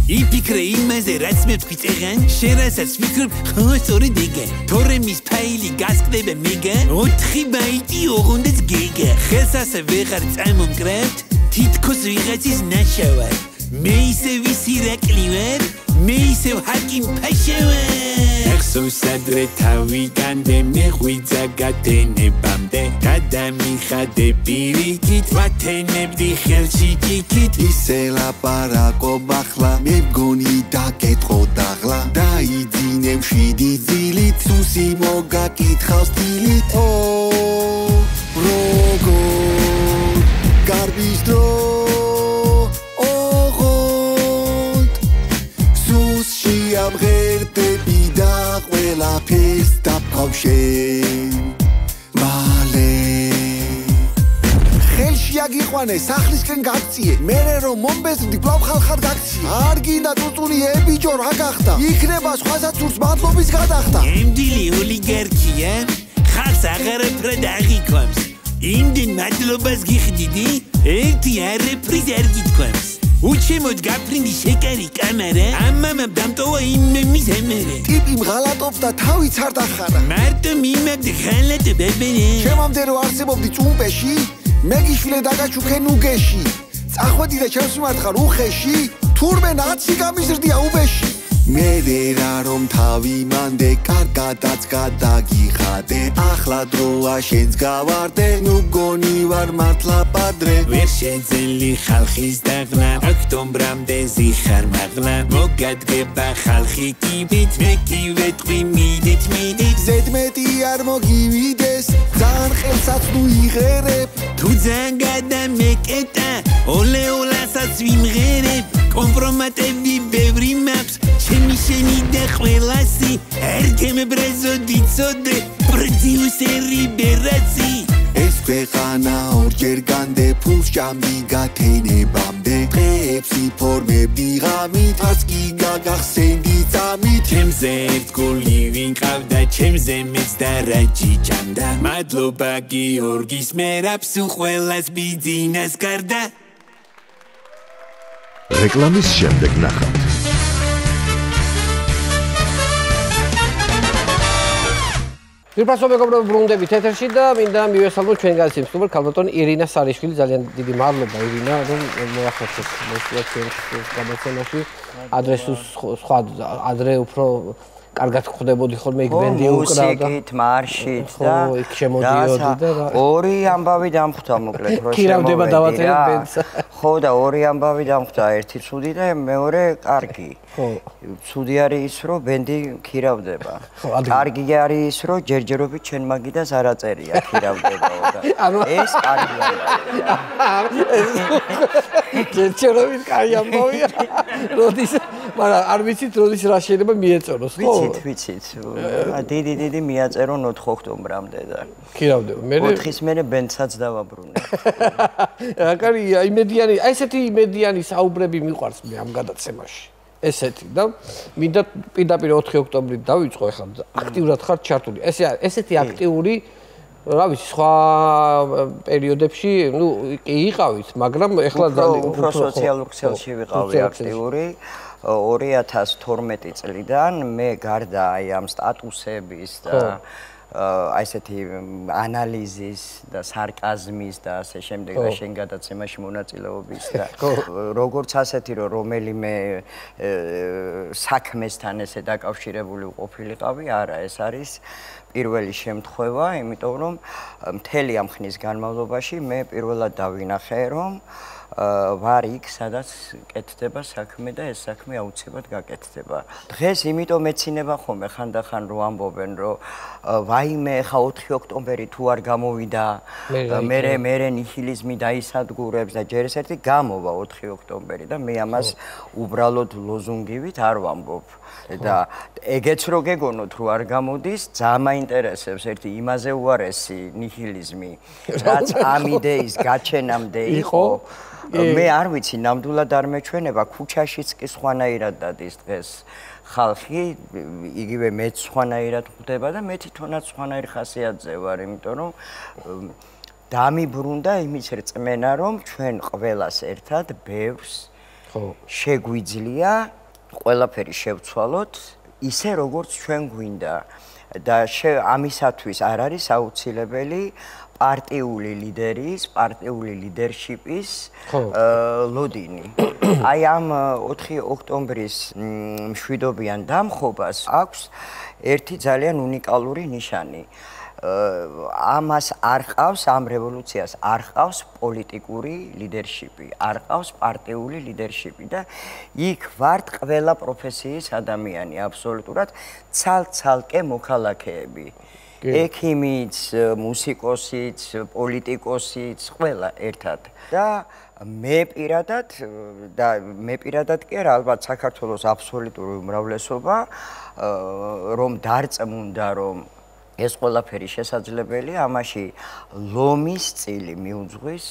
იფიქრე იმაზე რაც მე თქვი წეღან შენასაც ვფიქრობ ხო სწორი დეგა თორე მის ფაილი გასკდება მეგა 4 ბაიტი ოღონდაც გეგა ხელს ასე ვეღარ წამომკრავთ თითქოს ვიღაცის ნაშავარ მე ისე ვისირაკლი ვარ მე ისე ჰაკიმ ფაშა ვარ ახსოვს ადრე თავი განდე მე ღვიძა გადენებამდე გადამიხადე პირიქით ვათენებდი ხელში ჭიქით ისე ლაპარაკობ ახლა მე მგონი დაკეთხო დაღლა დაიძინებ შვიდი ძილით სუსი მოგაკითხავს დილით ო როგორ გარბის დრო ამღერდები და ყველაფერს დაფქავშენ მალე ხელში აგიყვანე სახლისკენ გაქციე მერე რომ მომბეზრდი კვლავ ხალხად გაქციე არ გინდა წუწუნი ებიჯო რა გახდა იქნება სხვასაც სურს მადლობის გადახდა ემდილი ოლიგარქია ხალხს აღარაფრად აღიქვამს იმდენ მადლობას გიხდიდი ერთი არაფრის არ გითქვამს უჩემოდ გაფრინდი შეკარი კამარა ამამამ დამტოვა იმ მიზემერე ტიპი მღალატობს და თავიც არ დახარა მარტო მიმაგდე ღალატო ბებერე ჩემამდე რო არსებობდი წუმპეში მე გიშვილე დაგაჩუქე ნუგეში წახვედი და ჩემს მიმართ ხარ უხეში თურმე ნაცი გამიზრდია უბეში მე რა რომ თავი მანდე კარგადაც გადაგიხადე ახლა დროა შენს გავარდე ნუ გონი ვარ მართლა პადრე ვერ შეძელი ხალხის დაღლა ოქტომბრამდე ზიხარ მაღლა მოგადგება ხალხი კიბით მე კი ვეტყვი მიდით ზედმეტი არ მოგივიდეს ძალიან ხელსაც ნუ იღერებ თუ ძალიან გადამეკეტა ოლეოლასაც ვიმღერებ კომპრომატები ბევრი მაქვს ჩემი შენი და ყველასი ერგემ ბრეზო დიცოდე პროდიუსერი ბერაცი ეს ქვეყანა ორჯერ განდე ფულს ჭამდი გათენებამდე დღეებს იფორმებდი ღამით არც კი გაგახსენდი წამით ჩემზე ერთ გული ვინყავდა ჩემზე მეც და რაჯი ჭამდა მადლობა გიორგის მერაბს უყველას ბიძინას გარდა რეკლამის შემდეგ ნახავთ ვირფასო მეგობრებო ბრუნდებით ეთერში და მინდა მივესალმოთ ჩვენ გასცემს სტუმარ ქალბატონ ირინა სარიშვილი ძალიან დიდი მადლობა ირინა რომ მოახერხეთ ჩვენს გამოცემაში ადრესს სხვა ადრე უფრო კარგად ხდებოდი ხოლმე იქ ბენდი უკრავდა მუსიკით მარშით და იქ შემოდიოდი და ორი ამბავი დამხვდა მოკლედ რო შემოვედი და დავაწერე ბენდს ხო და ორი ამბავი დამხვდა ერთი ცუდი და მეორე კარგი ხო ცუდი არის ის რომ ბენდი ქირავდება კარგი არის ის რომ ჯერჯერობით ჩვენ მაგიდას არ აწერია ქირავდებაო და ეს კარგია ჯერჯერობით კაი ამბავია როდის მაგრამ არ ვიცით როდის რა შეიძლება მიეწონოს, ხო? ვიცით. დიდი მიაწერო 4 ოქტომბრამდე და. ქირავდება. მე 4-ის მერე ბენდსაც დავაბრუნე. აკარია, იმედიანი, ესეთი იმედიანი საუბრები მიყვარს მე ამ გადაცემაში. ესეთი და მინდა პირდაპირ 4 ოქტომბრით დავიწყო ახლა აქტიურად ხარ ჩართული. ესეთი აქტიური რა ვიცი სხვა პერიოდებში ნუ კი იყავით, მაგრამ ახლა უფრო სოციალურ ქსელში ვიყავი აქტიური 2012 წლიდან მე გარდა აი ამ სტატუსების და აი ესეთი ანალიზის და სარკაზმის და ასე შემდეგ და შენ გადაცემაში მონაწილეობის და როგორც ასეთი რომ რომელიმე საქმესთან ესე დაკავშირებული ყოფილიყავი, არა, ეს არის პირველი შემთხვევა, იმიტომ რომ მთელი ამ ხნის განმავლობაში მე პირველად დავინახე რომ ვარ იქ, სადაც კეთდება საქმე და ეს საქმე აუცილებლად გაკეთდება. დღეს იმიტომ ეცინება ხოლმე ხანდახან რომ ამბობენ რომ ვაიმე ხა 4 ოქტომბერი თუ არ გამოვიდა, მე ნიჰილიზმი დაისადგურებს და ჯერ ერთი გამოვა 4 ოქტომბერი და მე ამას უბრალოდ ლოზუნგივით არ ვამბობ. და ეგეც რო გეგონოთ რომ არ გამოდის, ძალიან მაინტერესებს ერთი იმაზე უარესი ნიჰილიზმი, რაც ამ იდეის გაჩენამდე იყო. მე არ ვიცი, ნამდვილად არ მეჩვენება, ქუჩაშიც კი სხვანაირად დადის დღეს ხალხი, იგივე მეც სხვანაირად ხვდება და მე თვითონაც სხვანაირ ხასიათზე ვარ, იმიტომ რომ დამიბრუნდა იმის რწმენა, რომ ჩვენ ყველას ერთად ბევრს შეგვიძლია ყველაფერი შევცვალოთ ისე როგორც ჩვენ გვინდა და ამისათვის არ არის აუცილებელი პარტიული ლიდერის, პარტიული ლიდერშიპის ლოდინი. აი ამ 4 ოქტომბრის მშვიდობიან დამხობას აქვს ერთი ძალიან უნიკალური ნიშანი. ამას არ ყავს, ამ რევოლუციას არ ყავს პოლიტიკური ლიდერშიპი, არ ყავს პარტიული ლიდერშიპი და იქ ვართ ყველა პროფესიის ადამიანი, აბსოლუტურად ცალ-ცალკე მოქალაქეები. ექიმიც, მუსიკოსიც, პოლიტიკოსიც, ყველა ერთად. და მე პირადად კი არა, ალბათ საქართველოს აბსოლუტური უმრავლესობა რომ დარწმუნდა რომ ეს ყველაფერი შესაძლებელია, ამაში ლომის წილი მიუძღვის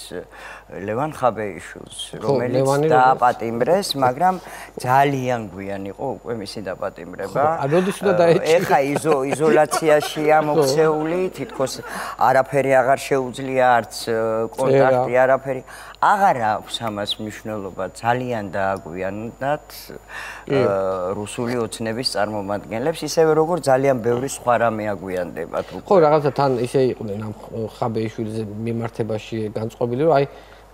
ლევან ხაბეიშვილს, რომელიც დააპატიმრეს, მაგრამ ძალიან გვიან იყო უკვე მისი დაპატიმრება. ეხა იზოლაციაშია მოქცეული, თითქოს არაფერი აღარ შეუძლია, არც კონტაქტი, არაფერი. აღარ აქვს ამას მნიშვნელობა, ძალიან დააგვიანდათ რუსული ოცნების წარმომადგენლებს, ისევე როგორც ძალიან ბევრი სხვა რამე აგვიანდებათ. ხო, რაღაცა თან ისე იყვნენ ამ ხაბეიშვილზე მიმართებაში განწყობილი, რომ აი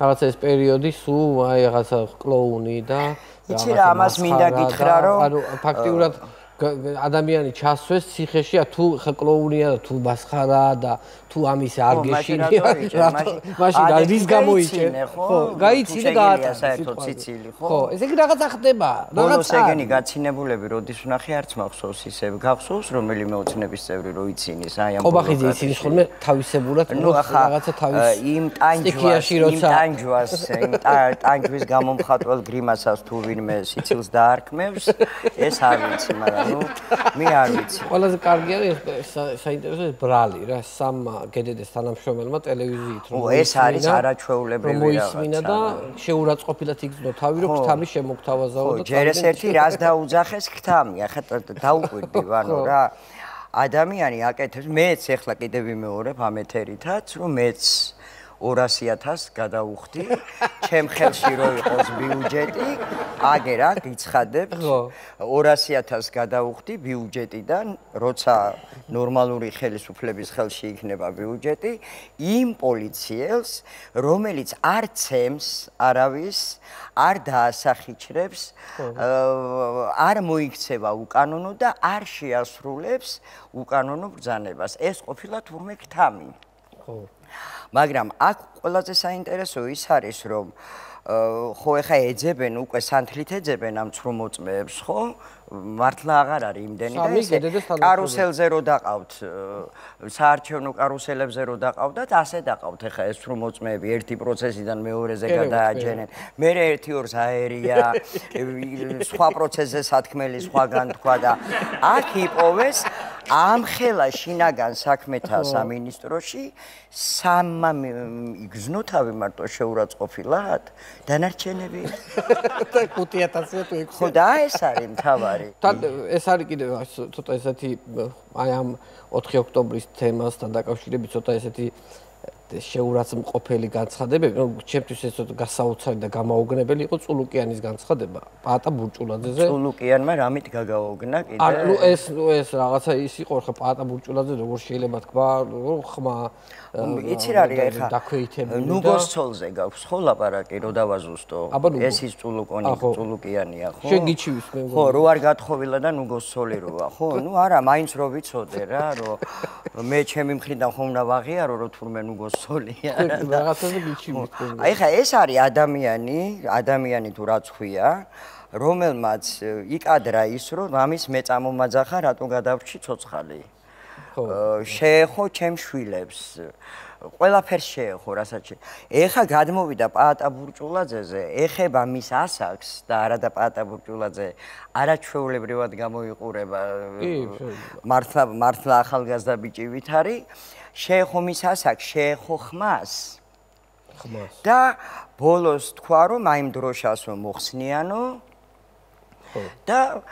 რაღაცა ეს პერიოდი სულ აი რაღაცა კლოუნი და იცი რა, ამას მინდა გითხრა, რომ ანუ ფაქტიურად ადამიანი ჩასვეს ციხეში, თუ კლოუნია და თუ მასხარა და თუ ამის არ გეშინია, მაშინ რის გამოიჭენ? ხო, გაიცი და გაატარა საერთოდ ციცილი, ხო? ხო, ესე იგი რაღაცა ხდება, რაღაცა. ეგენი გაცინებულები როდის ვნახე, არც მახსოვს ისე გახსოვს, რომელიმე ოცნების წევრი რო იცინის, აი ამ ყობახიძე იცინის ხოლმე თავისებურად, რაღაცა თავის იმ ტანჯვის გამომხატველ გრიმასას თუ ვინმე სიცილს დაარქმევს, ეს არ ვიცი, მაგრამ მე არ ვიცი. ყველაზე კარგი არის საინტერესო ბრალი რა, სამ გედედეს თანამშრომელმა ტელევიზიით რომ ეს არის არაჩვეულებრივი რაღაცა. მოისმინა და შეურაცხყოფილად იგრძნო თავი, რომ ქთამი შემოგთავაზაო და ჯერ ეს ერთი რას დაუძახეს ქთამი, ახლა დაუკვირდი ვანო რა. ადამიანი აკეთებს, მეც ახლა კიდევ ვიმეორებ ამ ეთერითაც, რომ მეც 200.000 გადაუხდი, ჩემ ხელში რო იყოს ბიუჯეტი, აგერა გიცხადებ, 200.000 გადაუხდი ბიუჯეტიდან, როცა ნორმალური ხელისუფლების ხელში იქნება ბიუჯეტი, იმ პოლიციელს, რომელიც არ ცემს არავის, არ დაასახიჩრებს, არ მოიქცევა უკანონო და არ შეასრულებს უკანონო ბრძანებას. ეს ყოფილა თურმე ქთამი. მაგრამ აქ ყველაზე საინტერესო ის არის, რომ ხო ეხა ეძებენ უკვე სანთლით ეძებენ ამ ცრომოწმეებს, ხო? მართლა აღარ არის იმდენი და ესე კარუსელზე რო დაყავთ, საარჩევნო კარუსელებზე რო დაყავდათ, ასე დაყავთ ეხა ეს ცრომოწმეები ერთი პროცესიდან მეორეზე გადააჯენენ. მერე 1-2 აერია, სხვა პროცესზე სათქმელი სხვაგან თქვა და აქ იპოვეს ამხელა შინაგან საქმეთა სამინისტროში სამმა იგზნოთავი მარტო შეურაცხყოფილად დანარჩენები და 5000-ია თუ 6. ხო და ეს არის მთავარი. ეს არის კიდევ ცოტა ესეთი აი ამ 4 ოქტომბრის თემასთან დაკავშირებით ცოტა ესეთი შეურაცხმყოფელი განცხადებები, რომ ჩემთვის ეს გასაოცარი და გამაოგნებელი იყო წულუკიანის განცხადება პაატა ბურჭულაძეზე. წულუკიანმა რამით გაგაოგნა კიდე? ანუ ეს რაღაცა ის იყო, ხა პაატა ბურჭულაძე როგორ შეიძლება თქვა, რომ ხმა იცი რა არის ეხა ნუგოსცოლზე გაქვს ხო ლაპარაკი რო დავაზუსტო ეს ის წულუკიანია ხო შენ გიჩივის მე ხო რო არ გათხოვილა და ნუგოსცოლი როა ხო ნუ არა მაინც რო ვიცოდე რა რომ მე ჩემი მხრიდან ხომ უნდა ვაღიარო რომ თურმე ნუგოსცოლია რაღაცაზე გიჩივის აი ხა ეს არის ადამიანი თუ რაც ხვია რომელმაც იკადრა ის რომ ამის მეწამომაძახა რატო გადავრჩი ცოცხალი შეეხო ჩემ შვილებს ყველაფერს შეეხო რასაც ეხა გადმოვიდა პაატა ბურჭულაძეზე ეხება მის ასაკს და არა და პაატა ბურჭულაძე არაჩვეულებრივად გამოიყურება მართლა ახალგაზრდა ბიჭი ვით არის შეეხო მის ასაკს შეეხო ხმას და ბოლოს თქვა რომ აი იმ დროშასო მოხსნიანო და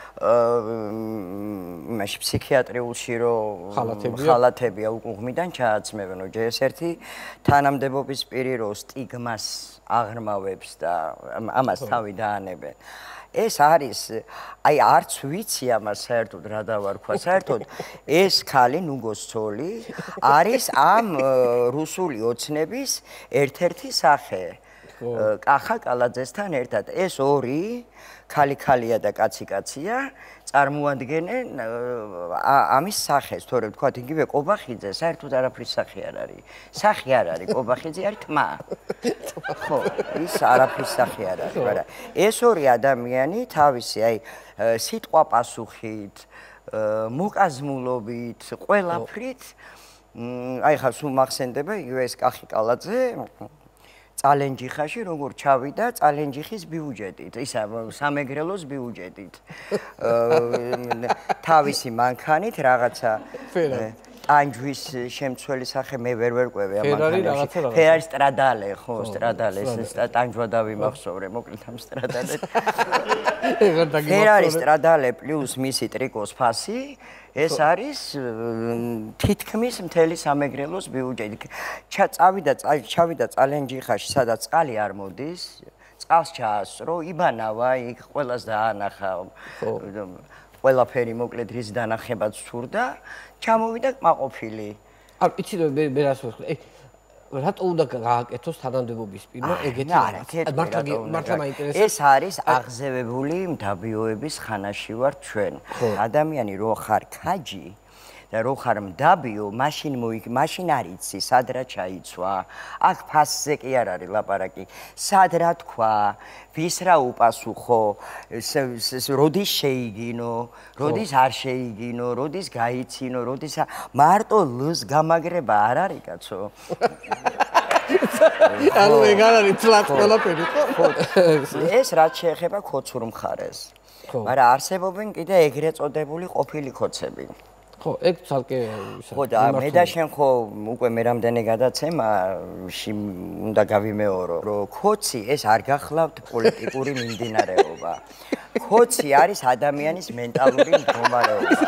იმაში ფსიქიატრიულში რომ ხალათებია უკუღმიდან ჩააცმევენ ჯერ-ერთი თანამდებობის პირი რო სტიგმას აღრმავებს და ამას თავი დაანებენ ეს არის აი არც ვიცი ამას საერთოდ რა დავარქვა საერთოდ ეს ქალი ნუგოსცოლი არის ამ რუსული ოცნების ერთ-ერთი სახე კახა კალაძესთან ერთად ეს ორი ქალი-ქალია და კაცი-კაცია წარმოადგენენ ამის სახეს, თორემ თქვათ იგივე ყობახიძე საერთოდ არაფრის სახე არ არის. სახე არ არის, ყობახიძე არის თმა. ხო, ის არაფრის სახე არ არის, მაგრამ ეს ორი ადამიანი თავისი აი სიტყვა პასუხით, მოკაზმულობით, ყველაფრით აი ხა სულ მახსენდება იგივე ეს კახი კალაძე წალენჯიხაში როგორ ჩავიდა წალენჯიხის ბიუჯეტით, ისა სამეგრელოს ბიუჯეტით. თავისი მანქანით რაღაცა ტანჯვის შემცველი სახე მე ვერ ვერკვევი ამ მანქანაში. ფერარი სტრადალე, ხო, სტრადალე, ეს ტანჯვა დავიმახსოვრე, მოკლედ ამ სტრადალეთ. ფერარი სტრადალე პლუს მისი ტრიკოს ფასი ეს არის თითქმის მთელი სამეგრელოს ბიუჯეტი. ჩავიდა წალენჯიხაში, სადაც წყალი არ მოდის, წყალს ჩაასწრო, იბანავა, იქ ყველას დაანახა. ყველაფერი მოკლედ რის დანახებაც სურდა, ჩამოვიდა კმაყოფილი. არ იცი მე რას ვთქვი. რატო უნდა გააკეთოს თანამდებობის პირმა ეგეთი მართლა მაინტერესებს ეს არის აღზევებული მდაბიოების ხანაში ვარ ჩვენ ადამიანი რო ხარ ქაჯი და რო ხარ მდაბიო მაშინ არ იცი სად რა ჩაიცვა აქ ფასზე კი არ არის ლაპარაკი სად რა თქვა ვის რა უპასუხო როდის შეიგინო როდის არ შეიგინო როდის გაიცინო როდის მარტო ლს გამაგრება არ არის კაცო ანუ ეგ არ არის თლაც ყველაფერი ხო ეს რაც შეეხება ქოცურ მხარეს მაგრამ არსებობენ კიდე ეგრეთ წოდებული ყოფილი ქოცები ხო, ეგ ცალკე ხო და მე და შენ ხო უკვე მე რამდენი გადაცემაში უნდა გავიმეორო, რომ ქოცი ეს არ გახლავთ პოლიტიკური მიმდინარეობა. ქოცი არის ადამიანის მენტალური მდგომარეობა.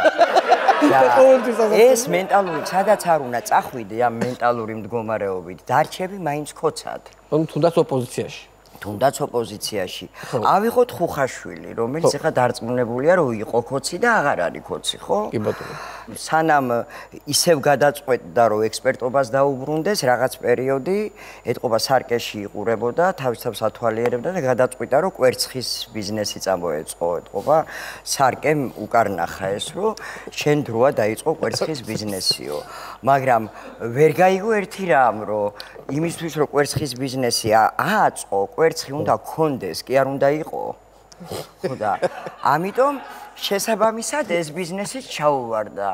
ეს მენტალური, სადაც არ უნდა წახვიდე ამ მენტალური მდგომარეობით, დარჩები მაინც ქოცად. თუნდაც ოპოზიციაში. თუნდაც ოპოზიციაში. ავიღოთ ხუხაშვილი, რომელიც ახლა დარწმუნებულია, რომ იყო ქოცი და აღარ არის ქოცი, ხო? კი ბატონო. სანამ ისევ გადაწყვეტდა, რომ ექსპერტობას დაუბრუნდეს, რაღაც პერიოდი ეთყობა სარკეში იყურებოდა, თავის თავს ათვალიერებდა და გადაწყვიტა, რომ კვერცხის ბიზნესი წამოეწყო, ეთყობა სარკემ უკარნახა ეს, რომ შენ დროა დაიწყო კვერცხის ბიზნესიო. მაგრამ ვერ გაიგო ერთი რამ, რომ იმისთვის რომ კვერცხის ბიზნესი ააწყო, კვერცხი უნდა გქონდეს, კი არ უნდა იყო. ხო და ამიტომ შესაბამისად ეს ბიზნესიც ჩაუვარდა.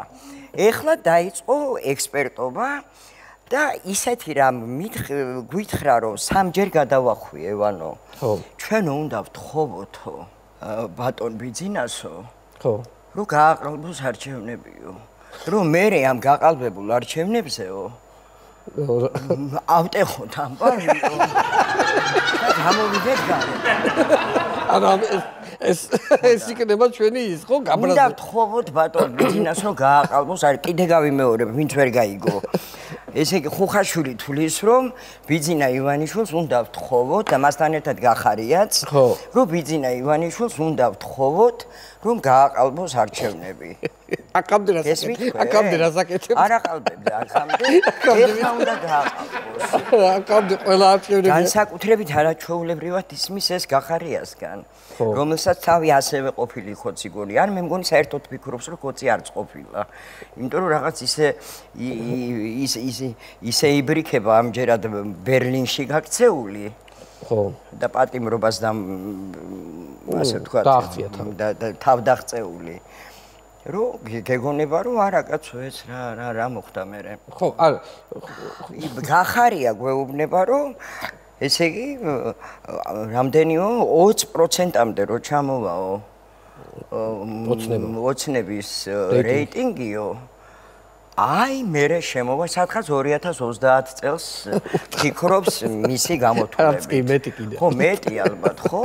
ეხლა დაიწყო ექსპერტობა და ისეთი რამ გვითხრა რომ სამჯერ გადავახვიე ვანო. ხო. ჩვენ უნდა ვთხოვოთო ბატონ ბიძინასო. ხო. რომ გააყალბოს არჩევნებიო. რომ მე ამ გაყალბებულ არჩევნებზეო ავტეხოთ ამ პარიო. გამოვიდეთ გარე. არა ეს იქნება ჩვენი ის ხო გაბრაზა. უნდა ვთხოვოთ ბატონ ბიძინას რომ გააყალბოს, არ კიდე გავიმეორებ, ვინც ვერ გაიგო. ესე იგი ხუხაშვილი თulis რომ ბიძინა ივანიშვილს უნდა ვთხოვოთ და მასთან ერთად გახარიაც, რომ ბიძინა ივანიშვილს უნდა ვთხოვოთ, რომ გააყალბოს არჩევნები. აკამდე რასაკეთებ? არ აყალბებდა აქამდე. ეხლა უნდა გააყალბოს. აკამდე ყველა არჩევნები. განსაკუთრებით არაჩვეულებრივად ისმის ეს გახარიასგან, რომელსაც თავი ასევე ყოფილი ხოცი გონი. არ მე მგონი საერთოდ ფიქრობს რომ ხოცი არც ყოფილა. იმიტომ რომ რაღაც ისე იბრიქება ამჯერად ბერლინში გაქცეული. ხო. და პატიმრობას და ასე ვთქვათ და თავდაღწეული. რომ გეგონება რომ არა კაცო ეს რა მოხდა მერე. ხო, არა. გახარია გვეუბნება რომ ესე იგი რამდენიო 20%-მდე რო ჩამოვაო ოცნების რეიტინგიო. აი მერე შემოვა სათხაც 2030 წელს ფიქრობს მისი გამოთვლები. კი მეტი კიდე. ხო, მეტი ალბათ, ხო?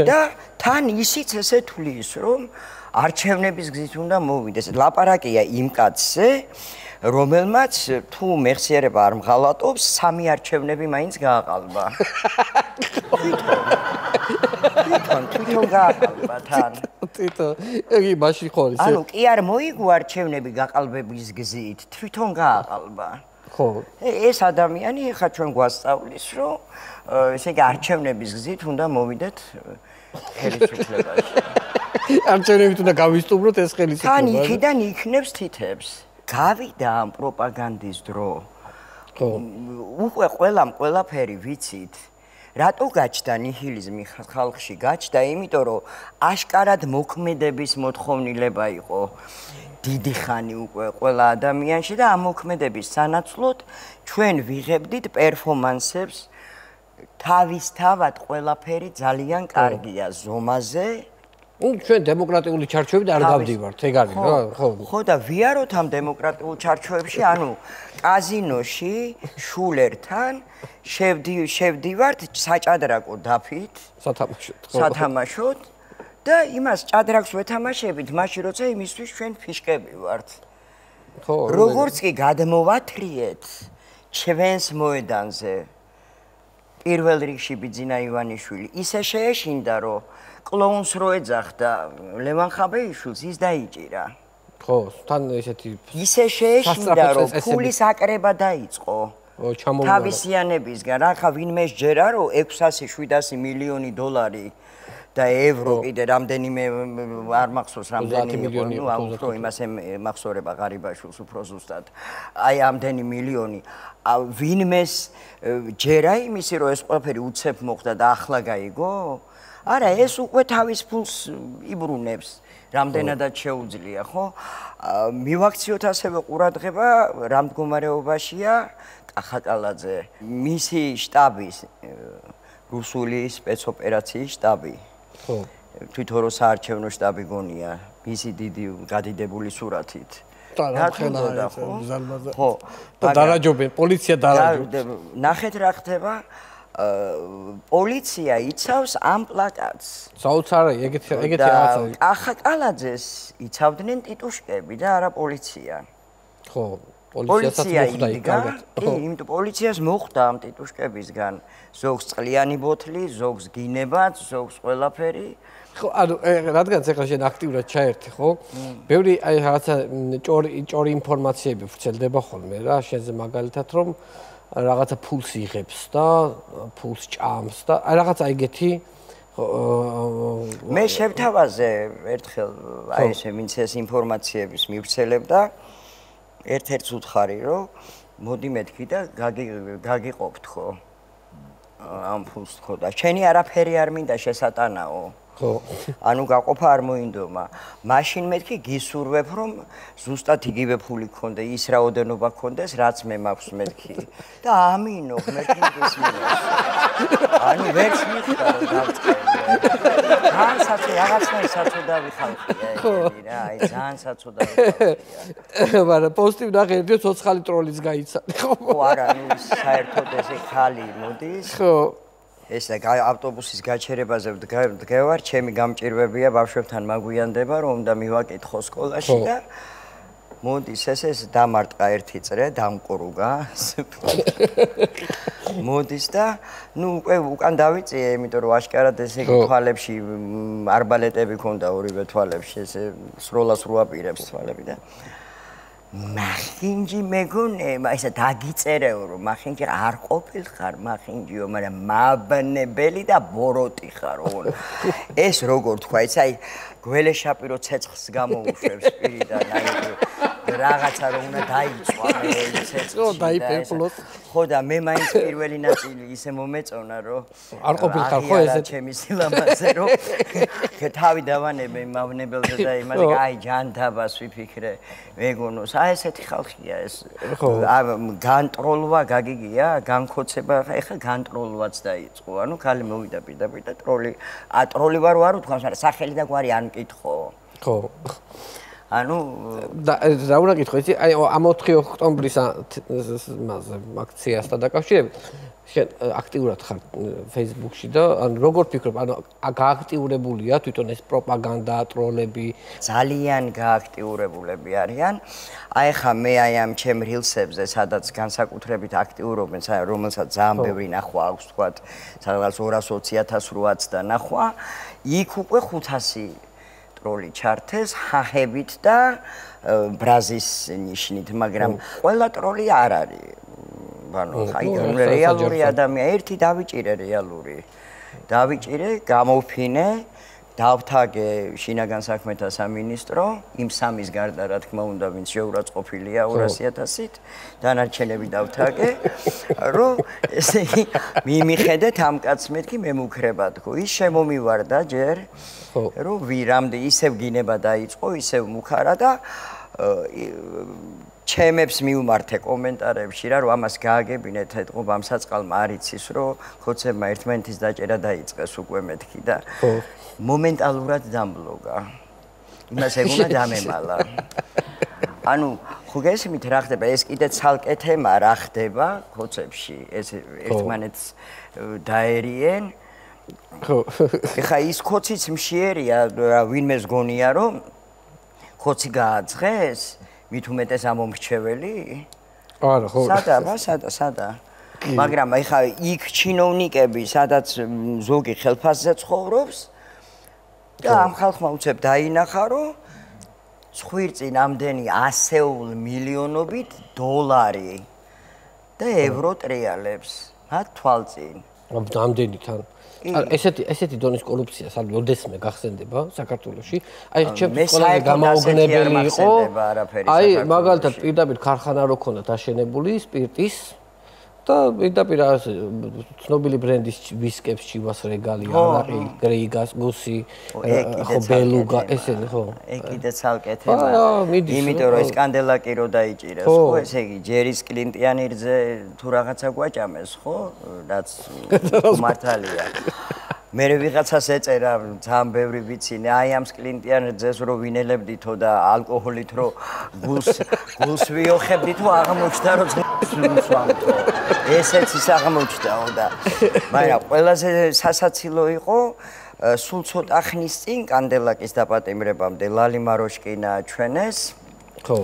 და თან ისიც ესე თulis რომ არჩევნების გზით უნდა მოვიდეს. ლაპარაკია იმ კაცზე, რომელმაც თუ მეხსიერება არ მღალატობს, 3 არჩევნები მაინც გააყალბა. თვითონ გააყალბა თან. თვითონ. იგი მაშინ ხო ისე. ანუ კი არ მოიგო არჩევნები გაყალბების გზით, თვითონ გააყალბა. ხო. ეს ადამიანი ხა ჩვენ გვასწავლის, რომ ესე იგი არჩევნების გზით უნდა მოვიდეთ ხელისუფლებაში. არჩევნებით უნდა გავისტუმროთ ეს ხელისუფლება. თან იქიდან იქნებს თითებს. გავიდა ამ პროპაგანდის დრო. ხო. უკვე ყველაფერი ვიცით. რატო გაჩნდა ნიჰილიზმი ხალხში? გაჩნდა იმიტომ რომ აშკარად მოქმედების მოთხოვნილება იყო. დიდი ხანი უკვე ყველა ადამიანში და ამ მოქმედების სანაცვლოდ ჩვენ ვიღებდით პერფორმანსებს. თავისთავად ყველაფერი ძალიან კარგია ზომაზე. ჩვენ დემოკრატიული ჩარჩოებით არ გავდივართ, ეგ არის რა, ხო. ხო და ვიაროთ ამ დემოკრატიულ ჩარჩოებში, ანუ კაზინოში შულერთან შევდივართ საჭადრაკო დაფით, სათამაშოდ და იმას ჭადრაკს ვეთამაშებით, მაშინ როცა იმისთვის ჩვენ ფიშკები ვართ. ხო. როგორც კი გადმოვათრიეთ ჩვენს მოედანზე პირველ რიგში ბიძინა ივანიშვილი ისე შეეშინდა, რომ კლოუნს რო ეძახდა ლევან ხაბეიშვილს ის დაიჭირა. ხო, თან ესეთი ისე შეეშინდა, რომ ფულის აკრება დაიწყო. თავისიანებისგან, ახლა ვინმე შეჯერა, რომ 600-700 მილიონი დოლარი და ევრო კიდე რამდენიმე არ მახსოვს რამდენი იყო, ნუ აუქრო იმასე მახსოვრება ღარიბაშვილს უფრო ზუსტად. აი ამდენი მილიონი ვინმეს ჯერა იმისი, რომ ეს ყველაფერი უცებ მოხდა და ახლა გაიგო? არა, ეს უკვე თავის ფულს იბრუნებს, რამდენადაც შეუძლია, ხო? მივაქციოთ ასევე ყურადღება, რა მდგომარეობაშია კახაკალაძე, მისი შტაბის რუსული სპეცოპერაციის შტაბი. ხო. თვითონ რო საარჩევნო შტაბი გონია, მისი დიდი გადიდებული სურათით. და ხო. და დარაჯობენ, პოლიცია დარაჯობს. ნახეთ რა ხდება. პოლიცია იცავს ამ პლაკატს. საოცარი, ეგეთი რაღაცა. კახაკალაძეს იცავდნენ ტიტუშკები და არა პოლიცია. ხო, პოლიცია იდგა. კი, იმიტომ პოლიციას მოხვდა ამ ტიტუშკებისგან ზოგს წყლიანი ბოთლი, ზოგს გინებაც, ზოგს ყველაფერი. ხო, ანუ რადგანაც ახლა შენ აქტიურად ჩაერთე, ხო? ბევრი აი რაღაცა ჭორი ინფორმაციები ვრცელდება ხოლმე რა, შენზე მაგალითად რომ რაღაცა ფულს იღებს და ფულს ჭამს და აი რაღაცა ეგეთი მე შევთავაზე ერთხელ აი ესე ვინც ეს ინფორმაციების მივცელებდა ერთ-ერთს უთხარი რომ მოდი მეთქი და გაგიყოფთ ხო? ამ ფულს ხო და შენი არაფერი არ მინდა შესატანაო. ხო. ანუ გაყოფა არ მოინდომა. მაშინ მეთქი გისურვებ რომ ზუსტად იგივე ფული გქონდე, ის რაოდენობა გქონდეს, რაც მე მაქვს მეთქი. და ამინო, მეთქი გისმინოს. ანუ ვერც მიხდა რომ დავწყე. ძალიან რაღაცნაირად საწოდავი ხალხია ეგენი რა, აი ძალიან საწოდავი ხალხია. მაგრამ პოსტი ვნახე ერთი ცოცხალი ტროლიც გაიცა. ხო არა, ნუ საერთოდ ესე ხალი მოდის. ხო. ეს ავტობუსის გაჩერებაზე ვდგევარ, ჩემი გამჭირვებია ბავშვებთან მაგვიანდება, რომ უნდა მივაკითხო სკოლაში და მოდის ეს დამარტყა ერთი წრე, დამკურუგა. მოდის და ნუ უკვე უკან დავიწიე, იმიტომ რომ აშკარად ესე თვალებში არბალეტები ქონდა ორივე თვალებში, ესე სროლას რო აპირებს თვალები და მახინჯი მეგონება, ესა დაგიწერეო რომ მახინჯი არ ყოფილხარ, მახინჯიო, მაგრამ მაბნებელი და ბოროტი ხარო. ეს როგორ თქვა, ეს აი გველეშაპირო ცეცხლს გამოუშვებს პირიდან, აი რაღაცა რომ უნდა დაიწვა მე ცეცხლში. ხო, დაიფერფლოს. ხო და მე მაინც პირველი ნაწილი ისე მომეწონა რომ არ ყოფილხარ ხო ესეთ ჩემი სილამაზე რომ თავი დავანებე მავნებელზე და იმაზე აი ჯანდაბას ვიფიქრე მეგონოს აი ესეთი ხალხია ეს განტროლვა გაგიგია განხოცება ეხა განტროლვაც დაიწყო ანუ ხალი მოვიდა პირდაპირ და ტროლი ვარ უთქვამს მაგრამ სახელი და გვარი არ მკითხო ხო ანუ რა უნდა გითხო იცი აი ამ 4 ოქტომბრის აქციასთან დაკავშირებით შენ აქტიურად ხარ Facebook-ში და ანუ როგორ ფიქრობ ანუ გააქტიურებულია თვითონ ეს პროპაგანდა ტროლები ძალიან გააქტიურებულები არიან აი ხა მე აი ამ ჩემ რილსებზე სადაც განსაკუთრებით აქტიურობენ რომელსაც ძალიან ბევრი ნახვა აქვს თქვა სადღაც 220,000 როაც და ნახვა იქ უკვე 500 ტროლი ჩართეს ჰაჰებით და ბრაზის ნიშნით, მაგრამ ყველა ტროლი არ არის. ანუ აი რეალური ადამიანი ერთი დავიჭირე რეალური. დავიჭირე, გამოვფინე, დავთაგე შინაგან საქმეთა სამინისტრო, იმ სამის გარდა რა თქმა უნდა, ვინც შეურაცხყოფილია 200,000-ით, დანარჩენები დავთაგე, რომ ესე იგი მიმიხედეთ ამ კაცს მეთქი მე მუქრებად ხო, ის შემომივარდა ჯერ რომ ვირამდე ისევ გინება დაიწყო, ისევ მუქარა და ჩემებს მიუმართე კომენტარებში რა რომ ამას გააგებინეთ ეთყობ ამ საწყალმა არ იცის რომ ხოცებმა ერთმანეთის დაჭერა დაიწყეს უკვე მეთქი და მომენტალურად დამბლოგა იმას ეგონა დამემალა ანუ ხო გესმით რა ხდება ეს კიდე ცალკე თემა რა ხდება ხოცებში ეს ერთმანეთს დაერიენ ხო ეხა ის ხოციც მშიერია ვინმეს გონია რომ ხოცი გააძღეს მით უმეტეს ამომრჩეველი? არა, ხო. სადა. მაგრამ ეხა იქ ჩინოვნიკები, სადაც ზოგი ხელფასზე ცხოვრობს და ამ ხალხმა უცებ დაინახა, რომ ხვირწინ ამდენი 100 მილიონობით დოლარი და ევრო ტრიალებს, მათ თვალწინ. ამდენი თან. ესეთი დონის კორუფცია სად ოდესმე გახსენდება საქართველოში? აი ჩემს ყველაზე გამაოგნებელი იყო. აი მაგალითად პირდაპირ ქარხანა რო ქონდათ აშენებული სპირტის და პირდაპირ ცნობილი ბრენდის ვისკებს ჩივას რეგალი, ანაყი, გრეიგას, გუსი, ხო ბელუგა, ესენი ხო. ეგ კიდე ცალკე თემა. იმიტომ რომ ეს კანდელაკი რო დაიჭირეს, ხო, ესე იგი ჯერის კლინტიანირძე თუ რაღაცა გვაჭამეს, ხო, რაც მართალია. მე ვიღაცას ეწერა ძალიან ბევრი ვიცინე, აი ამ კლინტიანირძეს რო ვინელებდითო და ალკოჰოლით რო გულს ვიოხებდითო აღმოჩნდა რომ სვამთო. ესეც ის აღმოჩნდაო და მაგრამ ყველაზე სასაცილო იყო სულ ცოტა ხნის წინ კანდელაკის დაპატიმრებამდე ლალი მაროშკინა ჩვენეს ხო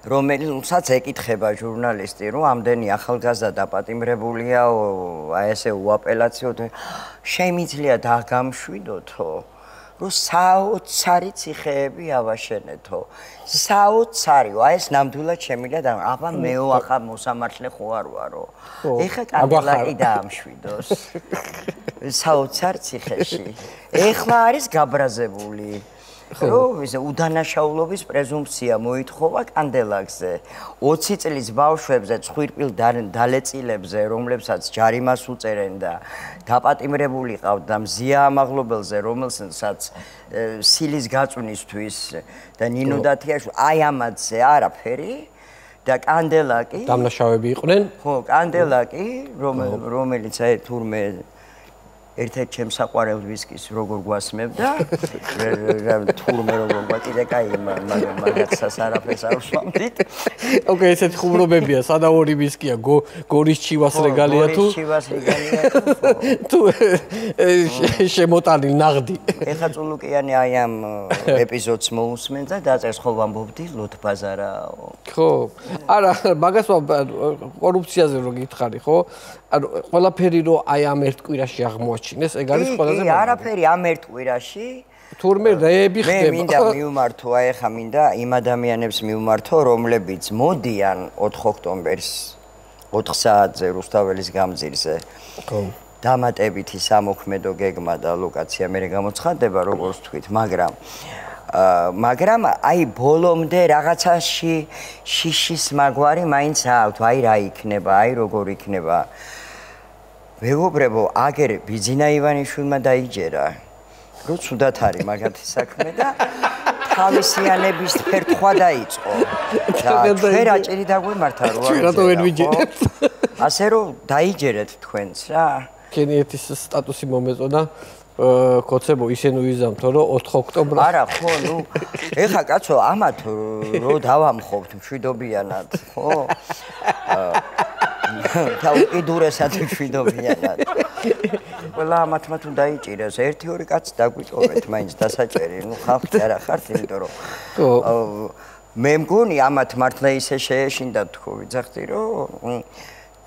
რომელსაც ეკითხება ჟურნალისტი რომ ამდენი ახალგაზრდა დაპატიმრებულია აი ესე უაპელაციო შემიძლია დაგამშვიდოთო რომ საოცარი ციხეები ავაშენეთო საოცარიო აი ეს ნამდვილად შემიძლია და აბა მეო ახლა მოსამართლე ხო არ ვარო ეხა კანდელაკი დაამშვიდოს საოცარ ციხეში ეხლა არის გაბრაზებული რომ ეს უდანაშაულობის პრეზუმპცია მოითხოვა კანდელაკზე 20 წლის ბავშვებზე ცხვირპილ დალეწილებზე რომლებსაც ჯარიმას უწერენ და დაპატიმრებული ყავთ და მზია ამაღლობელზე რომელსაც სილის გაწვნისთვის და ნინო დათიაშვილი აი ამათზე არაფერი და კანდელაკი დამნაშავეები იყვნენ ხო კანდელაკი რომელიც აი თურმე ერთ-ერთ ჩემს საყვარელ ვისკის როგორ გვასმევდა თურმე როგორ გვაკიდე კაი მაგაცას არაფერს არ ვსვამდით ოკეი ესეთი ხუმრობებია სადა ორი ვისკია გორის ჩივას რეგალია თუ გორის ჩივას რეგალია თუ შემოტანილ ნაღდი ეხა წულუკიანი აი ამ ეპიზოდს მოусმენ და დაწერს ხო ვამბობდი ლოთბაზარაო ხო არა მაგას კორუფციაზე რო გითხარი ხო ანუ ყველაფერი რო აი ამ ერთ კვირაში აღმოაჩინეს ეგ არის ყველაზე კი არაფერი ამ ერთ კვირაში თურმე რეები ხდება მე მინდა მივმართო აი ხა მინდა იმ ადამიანებს მივმართო რომლებიც მოდიან 4 ოქტომბერს 4 საათზე რუსთაველის გამზირზე ხო დამატებითი სამოქმედო გეგმა და ლოკაცია მე გამოცხადდება როგორც თქვით მაგრამ აი ბოლომდე რაღაცაში შიშის მაგვარი მაინც აქვთ აი რა იქნება აი როგორ იქნება მეგობრებო აგერ ბიძინა ივანიშვილმა დაიჯერა რომ ცუდად არის მაგათი საქმე და თავისიანების ფერთხვა დაიწყო და ჩვენ რაჭერი დაგვემართა რო ჩვენ რატო ვერ ვიჯერებთ ასე რომ დაიჯერეთ თქვენს რა კენიეთის სტატუსი მომეწონა კოცებო ისე ვიზამთო რომ 4 ოქტომბერს არა ხო ნუ ეხა კაცო ამათ რო დავამხობთ მშვიდობიანად ხო და უკიდურესად მშვიდობიანად ყველა ამათმა თუ დაიჭირეს 1-2 კაცი დაგვიტოვეთ მაინც დასაჭერი ნუ ხალხი არა ხართ იმიტომ რომ მე მგონი ამათ მართლა ისე შეეშინდათ თქო ვიძახდი რომ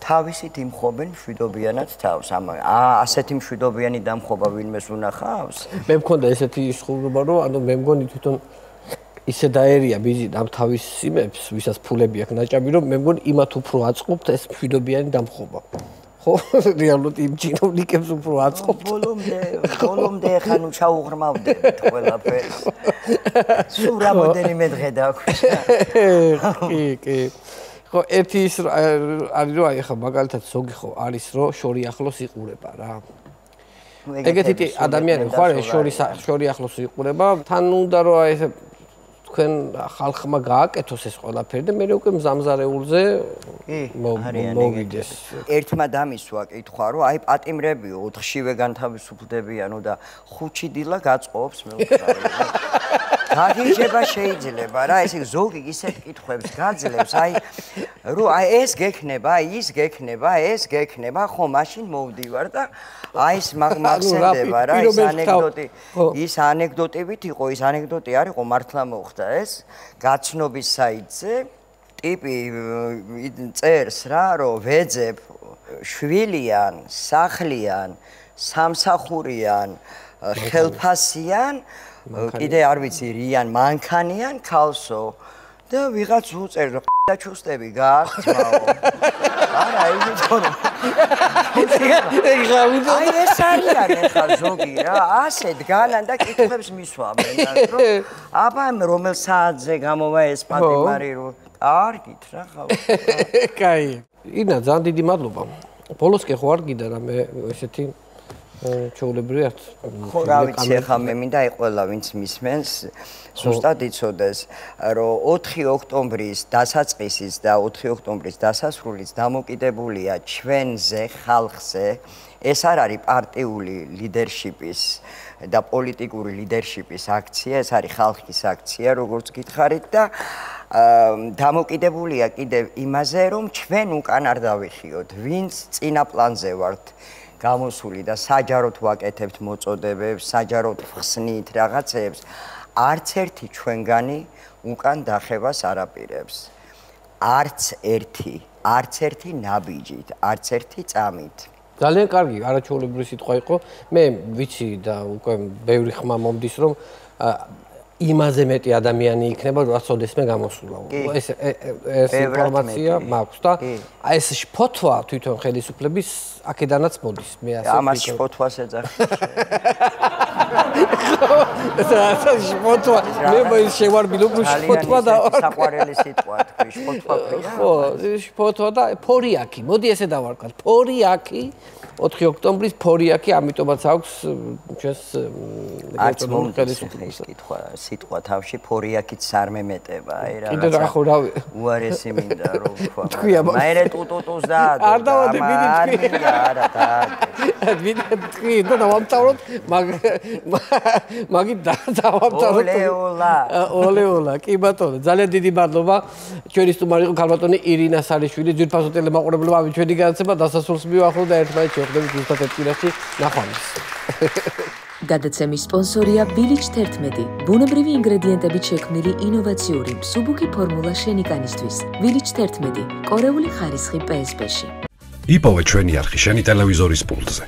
თავისით იმხობენ მშვიდობიანად თავს ასეთი მშვიდობიანი დამხობა ვინმეს უნახავს მე მქონდა ესეთი სხურობა რომ ანუ მე მგონი თვითონ ისე დაერია ბიზი ამ თავის სიმებს ვისაც ფულები აქვს ნაჭამი რომ მე მგონი იმათ უფრო აწყობთ ეს მშვიდობიანი დამხობა ხო რეალურად იმ ჯინოვნიკებს უფრო აწყობთ ბოლომდე ხან ჩაუღრმავდებით ყველაფერს სულ რამოდენიმე დღე დაგვიჭირა კი ხო ერთი ის არის რომ აი ხა მაგალითად ზოგი ხო არის რომ შორი ახლოს იყურება რა ეგეთი ადამიანები ხო არის შორი ახლოს იყურება თან უნდა რომ აი ესე თქვენ ხალხმა გააკეთოს ეს ყველაფერი და მე უკვე მზამზარეულზე მოვიდეს ერთმა დამისვა კითხვა რომ აი პატიმრები 4-შივე განთავისუფლდებიანო და 5 დილა გაწყობს მე ვთქვი გაგიჟება შეიძლება რა ესე ზოგი ისეთ კითხვებს გაძლევს აი რომ აი ეს გექნება ის გექნება ეს გექნება ხო მაშინ მოვდივარ და აი ეს მაგსენდება რა ის ანეკდოტივით იყო ის ანეკდოტი არ იყო მართლა მოხდა ეს გაცნობის საიტზე ტიპი წერს რა რომ ვეძებ შვილიან სახლიან სამსახურიან ხელფასიან კიდე არ ვიცი რიან მანქანიან ქალსო და ვიღაც უწერ და ჩუსტები გააქვს ძმაო არა იმიტომ აი ეს არის ხა ზოგი რა ასე დგანან და კითხვებს მისვამენ რომ აბა რომელ საათზე გამოვა ეს პატიმარი რომ კარგით რა ხავ კაი ინა ძალიან დიდი მადლობა ბოლოს კი ხო არ გიდა რა მე ესეთი ჩაულებრიათ ხო რა ვიცი ხა მე მინდა აი ყველა ვინც მისმენს ზუსტად იცოდეს რომ 4 ოქტომბრის დასაწყისის და 4 ოქტომბრის დასასრულის დამოკიდებულია ჩვენზე ხალხზე ეს არ არის პარტიული ლიდერშიპის და პოლიტიკური ლიდერშიპის აქცია ეს არის ხალხის აქცია როგორც გითხარით და დამოკიდებულია კიდევ იმაზე რომ ჩვენ უკან არ დავიხიოთ ვინც წინა პლანზე ვართ გამოსული და საჯაროდ ვაკეთებთ მოწოდებებს, საჯაროდ ხსნით რაღაცებს, არც ერთი ჩვენგანი უკან დახევას არ აპირებს. არც ერთი ნაბიჯით, არც ერთი წამით. ძალიან კარგი, არაჩვეულებრივი სიტყვა იყო. მე ვიცი და უკვე ბევრი ხმა მომდის რომ იმაზე მეტი ადამიანი იქნება, რაც ოდესმე გამოსულა. ეს ინფორმაცია მაქვს და აი ეს ფოთვა თვითონ ხელისუფლების აქედანაც მოდის. მე ასე ამას ფოთვას ეძახი. შფოთვა მე შევარბილო შფოთვა და საყვარელი სიტყვა თქვი შფოთვა ხო შფოთვა და ფორიაკი მოდი ესე დავარქვათ ფორიაკი 4 ოქტომბრის ფორიაკი ამიტომაც აქვს ჩვენს ლეგენდარულ ხელისუფლებას კითხვა სიტყვა თავში ფორიაკიც არ მემეტება აი კიდე რა ხო რავი უარესი მინდა რომ თქვა მაერე ტუტუტუს და არ დავადე მიდი არა და თქვი და დავამთავროთ მაგით დავამთავროთ ოლეოლა კი ბატონო ძალიან დიდი მადლობა ჩვენი სტუმარი იყო ქალბატონი ირინა სარიშვილი ძვირფასო ტელემაყურებელმა ამით ჩვენი განაცემა დასასრულს მივახლოვდა და ერთმანეთს შევხვდებით ზუსტად ერთ კვირაში ნახვამდის გადაცემის სპონსორია Village 11. ბუნებრივი ინგრედიენტებით შექმნილი ინოვაციური მსუბუქი ფორმულა შენიკანისთვის. Village 11. კორეული ხარისხი PSP-ში. იპოვე ჩვენი არხი შენი ტელევიზორის პულტზე.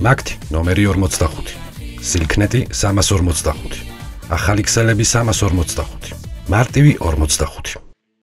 მაგთი ნომერი 45. სილქნეტი 345. ახალი ქსელები 345. მარტივი 45.